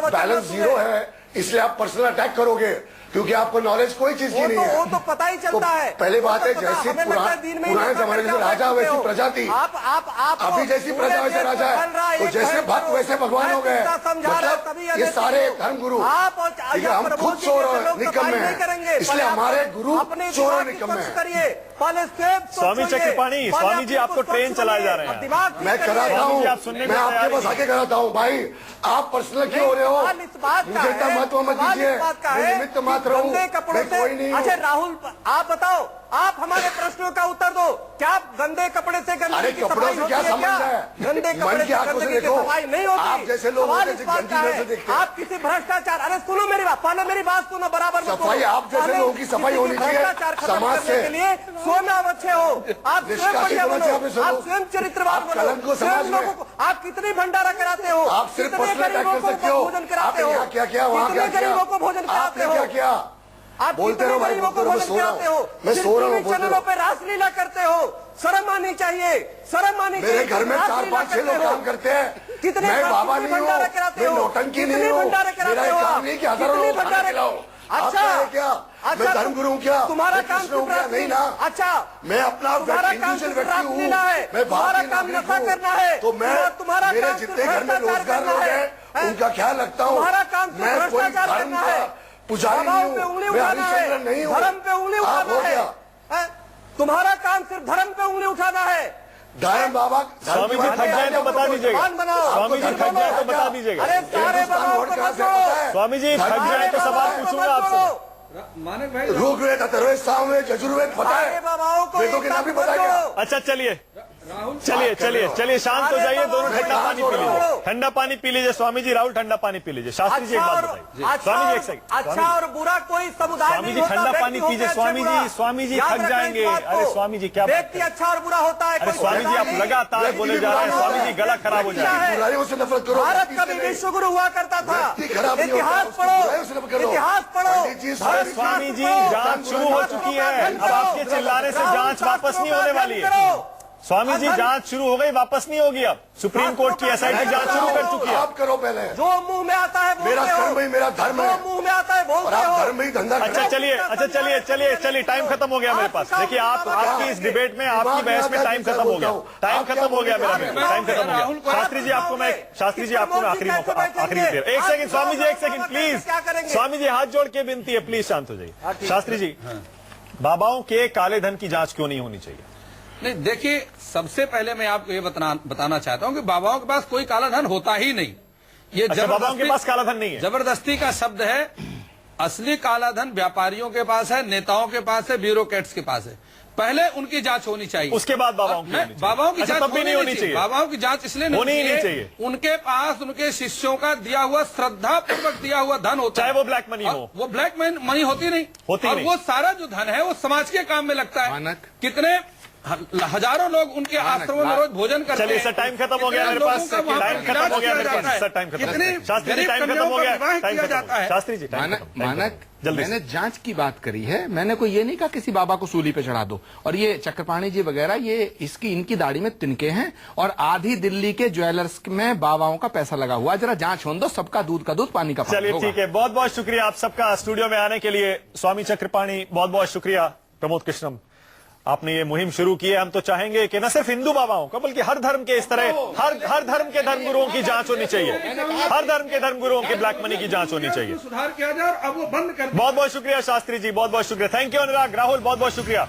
Speaker 6: बैलेंस जीरो है, इसलिए आप पर्सनल अटैक करोगे क्योंकि आपको नॉलेज कोई चीज की नहीं है।
Speaker 9: वो तो पता ही चलता है।
Speaker 6: पहले बात है,
Speaker 9: वो तो पता-
Speaker 6: जैसी
Speaker 9: हमें लगता है दिन में ही
Speaker 6: पुराने
Speaker 9: पता
Speaker 6: जमाने
Speaker 9: चलता
Speaker 6: में
Speaker 9: है,
Speaker 6: राजा
Speaker 9: बैठते
Speaker 6: वैसी
Speaker 9: हो।
Speaker 6: प्रजा थी,
Speaker 9: आप
Speaker 6: अभी जैसी प्रजा वैसे राजा है, तो जैसे भक्त वैसे भगवान हो गए। मतलब ये सारे धर्म गुरु, ठीक है, हम खुद चोर और निकम्मे हैं, इसलिए हमारे गुरु चोर और निकम्मे हैं।
Speaker 1: स्वामी चक्रपाणी, स्वामी जी आपको ट्रेन चलाए जा रहे हैं।
Speaker 6: मैं कराता हूँ,
Speaker 1: जी, आप सुनने
Speaker 6: मैं
Speaker 1: को
Speaker 6: आपके
Speaker 1: तैयार
Speaker 6: पास आके कराता हूँ भाई। आप पर्सनल क्यों हो रहे हो? मुझे इतना महत्व मत दीजिए, मैं निमित्त मात्र हूँ, मैं कोई नहीं हूँ।
Speaker 9: अच्छा राहुल, आप बताओ, आप हमारे प्रश्नों का उत्तर दो। क्या गंदे कपड़े से
Speaker 6: अरे कपड़ों से क्या संबंध है?
Speaker 9: गंदे कपड़े
Speaker 6: मन की आंखों से
Speaker 9: गंदगी की
Speaker 6: देखो,
Speaker 9: सफाई नहीं होती।
Speaker 6: आप जैसे लोग
Speaker 9: सवाल
Speaker 6: होते
Speaker 9: इस
Speaker 6: हैं,
Speaker 9: बात
Speaker 6: गंदी
Speaker 9: का
Speaker 6: नजर
Speaker 9: है,
Speaker 6: से देखते हैं।
Speaker 9: आप किसी भ्रष्टाचार, अरे सुनो मेरी बात, पहले मेरी बात सुनो, बराबर मत
Speaker 6: सफाई
Speaker 9: बोलो।
Speaker 6: आप जैसे
Speaker 9: पहले
Speaker 6: लोगों की सफाई
Speaker 9: किसी
Speaker 6: होनी चाहिए
Speaker 9: भ्रष्टाचार खत्म
Speaker 6: समाज
Speaker 9: करने
Speaker 6: से।
Speaker 9: के लिए स्वयं आप अच्छे हो, आप स्वयं
Speaker 6: निष्कासित
Speaker 9: बढ़िया
Speaker 6: होना
Speaker 9: बनो,
Speaker 6: चाहिए, आप
Speaker 9: आप स्वयं चरित्रवान
Speaker 6: आप कलंक को
Speaker 9: बनो,
Speaker 6: समाज
Speaker 9: स्वयं
Speaker 6: में।
Speaker 9: लोगों को, आप कितनी भंडारा कराते हो,
Speaker 6: आप सिर्फ
Speaker 9: कितने
Speaker 6: पर्सनल अटैक
Speaker 9: गरीबों
Speaker 6: कर
Speaker 9: को
Speaker 6: सकते हो।
Speaker 9: भोजन कराते
Speaker 6: आपने
Speaker 9: हो,
Speaker 6: यहाँ क्या किया, वहाँ क्या
Speaker 9: कितने
Speaker 6: किया,
Speaker 9: गरीबों को भोजन कराते
Speaker 6: आपने
Speaker 9: हो,
Speaker 6: क्या किया?
Speaker 9: आप
Speaker 6: बोलते रहो भाई,
Speaker 9: गरीबों को
Speaker 6: मैं
Speaker 9: भोजन
Speaker 6: सो रहा
Speaker 9: कराते हो,
Speaker 6: हूँ, मैं सो रहा हूँ,
Speaker 9: सिर्फ चैनलों पे रासलीला करते हो। शर्म आनी चाहिए, शर्म आनी चाहिए।
Speaker 6: मेरे घर में
Speaker 9: रासलीला
Speaker 6: 4-5
Speaker 9: करते
Speaker 6: लोग
Speaker 9: हो।
Speaker 6: काम करते हैं,
Speaker 9: कितने
Speaker 6: मैं बाबा
Speaker 9: कितने
Speaker 6: नहीं हूँ,
Speaker 9: भंडारा कराते
Speaker 6: मैं
Speaker 9: हो,
Speaker 6: नौटंकी
Speaker 9: कितने
Speaker 6: नहीं हूँ,
Speaker 9: भंडारा कराते
Speaker 6: मेरा एक
Speaker 9: हो
Speaker 6: काम
Speaker 9: आप?
Speaker 6: नहीं कि हजारों
Speaker 9: कितने
Speaker 6: लोग खाना
Speaker 9: भंडारे-
Speaker 6: खिलाओ।
Speaker 9: अच्छा,
Speaker 6: आपका क्या? मैं धर्म गुरु हूँ क्या?
Speaker 9: तुम्हारा
Speaker 6: मैं
Speaker 9: काम
Speaker 6: कृष्ण हूँ
Speaker 9: सिर्फ
Speaker 6: क्या? नहीं ना।
Speaker 9: अच्छा,
Speaker 6: मैं अपना
Speaker 9: तुम्हारा काम
Speaker 6: इंडिविजुअल
Speaker 9: सिर्फ
Speaker 6: व्यक्ति हूँ,
Speaker 9: रासलीला है,
Speaker 6: मैं
Speaker 9: तुम्हारा
Speaker 6: भारतीय
Speaker 9: काम
Speaker 6: नागरिक
Speaker 9: नशा
Speaker 6: हूँ,
Speaker 9: करना है,
Speaker 6: तो मैं
Speaker 9: तुम्हारा
Speaker 6: मेरे
Speaker 9: काम
Speaker 6: जितने
Speaker 9: सिर्फ
Speaker 6: घर में
Speaker 9: भ्रष्टाचार
Speaker 6: रोजगार
Speaker 9: करना
Speaker 6: लोग
Speaker 9: है,
Speaker 6: हैं उनका ख्याल रखता हूँ।
Speaker 9: तुम्हारा काम सिर्फ
Speaker 6: मैं कोई
Speaker 9: भ्रष्टाचार
Speaker 6: धर्म
Speaker 9: करना
Speaker 6: का
Speaker 9: है,
Speaker 6: पुजारी
Speaker 9: बाबाओं
Speaker 6: नहीं
Speaker 9: पे
Speaker 6: हूँ,
Speaker 9: उंगली
Speaker 6: मैं
Speaker 9: उठाना है,
Speaker 6: हरिश्चंद्र नहीं हूँ।
Speaker 9: धर्म पे उंगली
Speaker 6: आप
Speaker 9: उठाना
Speaker 6: हो
Speaker 9: है,
Speaker 6: गया।
Speaker 9: हैं? तुम्हारा काम सिर्फ धर्म पे उंगली उठाना है।
Speaker 6: धर्म बाबा,
Speaker 1: स्वामी जी थक जाए तो बता दीजिएगा।
Speaker 9: भगवान बनाओ।
Speaker 1: स्वामी जी थक जाए तो बता दीजिएगा।
Speaker 9: अरे सारे बाबाओं को मत छोड़ो।
Speaker 1: स्वामी जी थक जाए तो सवाल पूछूंगा आपसे।
Speaker 8: मानक भाई,
Speaker 6: ऋग्वेद, अथर्ववेद, सामवेद, यजुर्वेद पता
Speaker 9: सारे
Speaker 6: है?
Speaker 9: बाबाओं को
Speaker 6: वेदों
Speaker 9: एक
Speaker 6: के नाम भी
Speaker 9: साथ
Speaker 6: पता है
Speaker 9: मत
Speaker 6: क्या?
Speaker 9: जोड़ो।
Speaker 1: अच्छा चलिए
Speaker 8: राहुल
Speaker 1: चलिए चलिए चलिए, शांत हो जाइए दोनों। ठंडा पानी पी लीजिए,
Speaker 9: छोड़ो।
Speaker 1: ठंडा पानी पी लीजिए। स्वामी जी, राहुल ठंडा पानी पी लीजिए। शास्त्री जी एक बात बताइए। स्वामी जी एक सेकंड।
Speaker 9: अच्छा और बुरा कोई समुदाय
Speaker 1: स्वामी
Speaker 9: नहीं
Speaker 1: जी,
Speaker 9: होता,
Speaker 1: ठंडा
Speaker 9: व्यक्ति
Speaker 1: पानी
Speaker 9: होता
Speaker 1: पीजिए।
Speaker 9: है,
Speaker 1: स्वामी
Speaker 9: अच्छा
Speaker 1: जी, स्वामी जी
Speaker 9: बुरा।
Speaker 1: थक
Speaker 9: याद रखना
Speaker 1: जाएंगे।
Speaker 9: इस बात को।
Speaker 1: अरे स्वामी जी क्या बात
Speaker 9: व्यक्ति
Speaker 1: है?
Speaker 9: अच्छा और बुरा होता है,
Speaker 1: अरे
Speaker 9: कोई
Speaker 1: स्वामी जी आप
Speaker 9: समुदाय
Speaker 1: लगातार
Speaker 6: व्यक्ति
Speaker 1: बोले
Speaker 6: भी
Speaker 1: जा रहे हैं।
Speaker 6: बुरा
Speaker 1: स्वामी जी गला खराब हो
Speaker 9: क्या
Speaker 1: जाएगा।
Speaker 9: है?
Speaker 6: बुराइयों से नफरत करो।
Speaker 9: भारत का भी
Speaker 6: व्यक्ति से
Speaker 9: विश्व गुरु हुआ करता था।
Speaker 6: व्यक्ति खराब नहीं होता,
Speaker 9: इतिहास
Speaker 6: उसकी बुराइयों से नफरत
Speaker 9: पढ़ो,
Speaker 6: करो।
Speaker 9: इतिहास पढ़ो।
Speaker 6: पंडित जी,
Speaker 1: अरे स्वामी जी, जांच शुरू हो चुकी है। अब आपके चिल्लाने से जांच वापस नहीं होने वाली है। स्वामी जी, जांच शुरू हो गई, वापस नहीं होगी। अब सुप्रीम कोर्ट की एसआईटी जांच शुरू कर चुकी है।
Speaker 6: आप करो पहले।
Speaker 9: जो मुंह में आता है बोलते
Speaker 6: मेरा
Speaker 9: हो।
Speaker 6: कर्म ही मेरा धर्म है।
Speaker 9: जो मुंह में आता है
Speaker 6: और
Speaker 9: बोलते
Speaker 6: आप
Speaker 9: हो।
Speaker 6: धर्म में ही धंधा
Speaker 1: अच्छा
Speaker 6: करो।
Speaker 1: चलिए, अच्छा चलिए चलिए चलिए, टाइम खत्म हो गया मेरे पास। देखिए आप, आपकी इस डिबेट में, आपकी बहस में टाइम खत्म हो गया। टाइम खत्म हो गया मेरा, टाइम खत्म हो गया। शास्त्री जी आपको मैं, शास्त्री जी आपको मैं आखिरी देर। एक सेकंड स्वामी जी, एक सेकंड प्लीज। स्वामी जी हाथ जोड़ के विनती है, प्लीज शांत हो जाइए। शास्त्री जी, बाबाओं के काले धन की जांच क्यों नहीं होनी चाहिए?
Speaker 8: नहीं, देखिए, सबसे पहले मैं आपको ये बताना चाहता हूं कि बाबाओं के पास कोई काला धन होता ही नहीं। ये
Speaker 1: अच्छा, बाबाओं के पास काला धन नहीं है?
Speaker 8: जबरदस्ती का शब्द है। असली काला धन व्यापारियों के पास है, नेताओं के पास है, ब्यूरोक्रेट्स के पास है। पहले उनकी जांच होनी चाहिए,
Speaker 1: उसके बाद बाबाओं की होनी चाहिए।
Speaker 8: बाबाओं की
Speaker 1: अच्छा,
Speaker 8: जांच
Speaker 1: तब भी नहीं होनी चाहिए।
Speaker 8: बाबाओं की जांच इसलिए
Speaker 1: होनी ही नहीं चाहिए।
Speaker 8: उनके पास उनके शिष्यों का दिया हुआ, श्रद्धा पूर्वक दिया हुआ धन होता
Speaker 1: चाहे
Speaker 8: है।
Speaker 1: वो ब्लैक मनी हो।
Speaker 8: वो ब्लैक मनी होती नहीं,
Speaker 1: होती
Speaker 8: और
Speaker 1: नहीं।
Speaker 8: वो सारा जो धन है वो समाज के काम में लगता है।
Speaker 5: मानक।
Speaker 8: कितने हजारों लोग उनके आश्रमों में रोज भोजन करते हैं।
Speaker 1: चलिए सर, टाइम खत्म हो गया मेरे पास। टाइम खत्म हो गया मेरे पास सर, टाइम खत्म हो गया। शास्त्री जी टाइम खत्म हो गया, टाइम खत्म हो गया। शास्त्री जी टाइम खत्म, टाइम
Speaker 5: मानक,
Speaker 1: खत्म। जल्दी
Speaker 5: मैंने जांच की बात करी है। मैंने कोई ये नहीं कहा किसी बाबा को सूली पे चढ़ा दो। और ये चक्रपाणी जी वगैरह, ये इनकी दाढ़ी में तिनके हैं और आधी दिल्ली के ज्वेलर्स में बाबाओं का पैसा लगा हुआ। जरा जांच होने दो, सबका दूध का दूध, पानी का पानी
Speaker 1: चलिए
Speaker 5: होगा।
Speaker 1: ठीक है, बहुत बहुत शुक्रिया आप सबका स्टूडियो में आने के लिए। स्वामी चक्रपाणी, बहुत बहुत शुक्रिया। प्रमोद कृष्णम, आपने ये मुहिम शुरू की है। हम तो चाहेंगे कि न सिर्फ हिंदू बाबाओं का, बल्कि हर धर्म के इस तरह हर धर्म के धर्मगुरुओं की जांच होनी चाहिए। हर धर्म के धर्मगुरुओं की ब्लैक मनी की जांच होनी चाहिए।
Speaker 8: सुधार किया जाए और अब वो बंद कर।
Speaker 1: बहुत बहुत शुक्रिया शास्त्री जी, बहुत बहुत शुक्रिया। थैंक यू अनुराग, राहुल, बहुत बहुत शुक्रिया।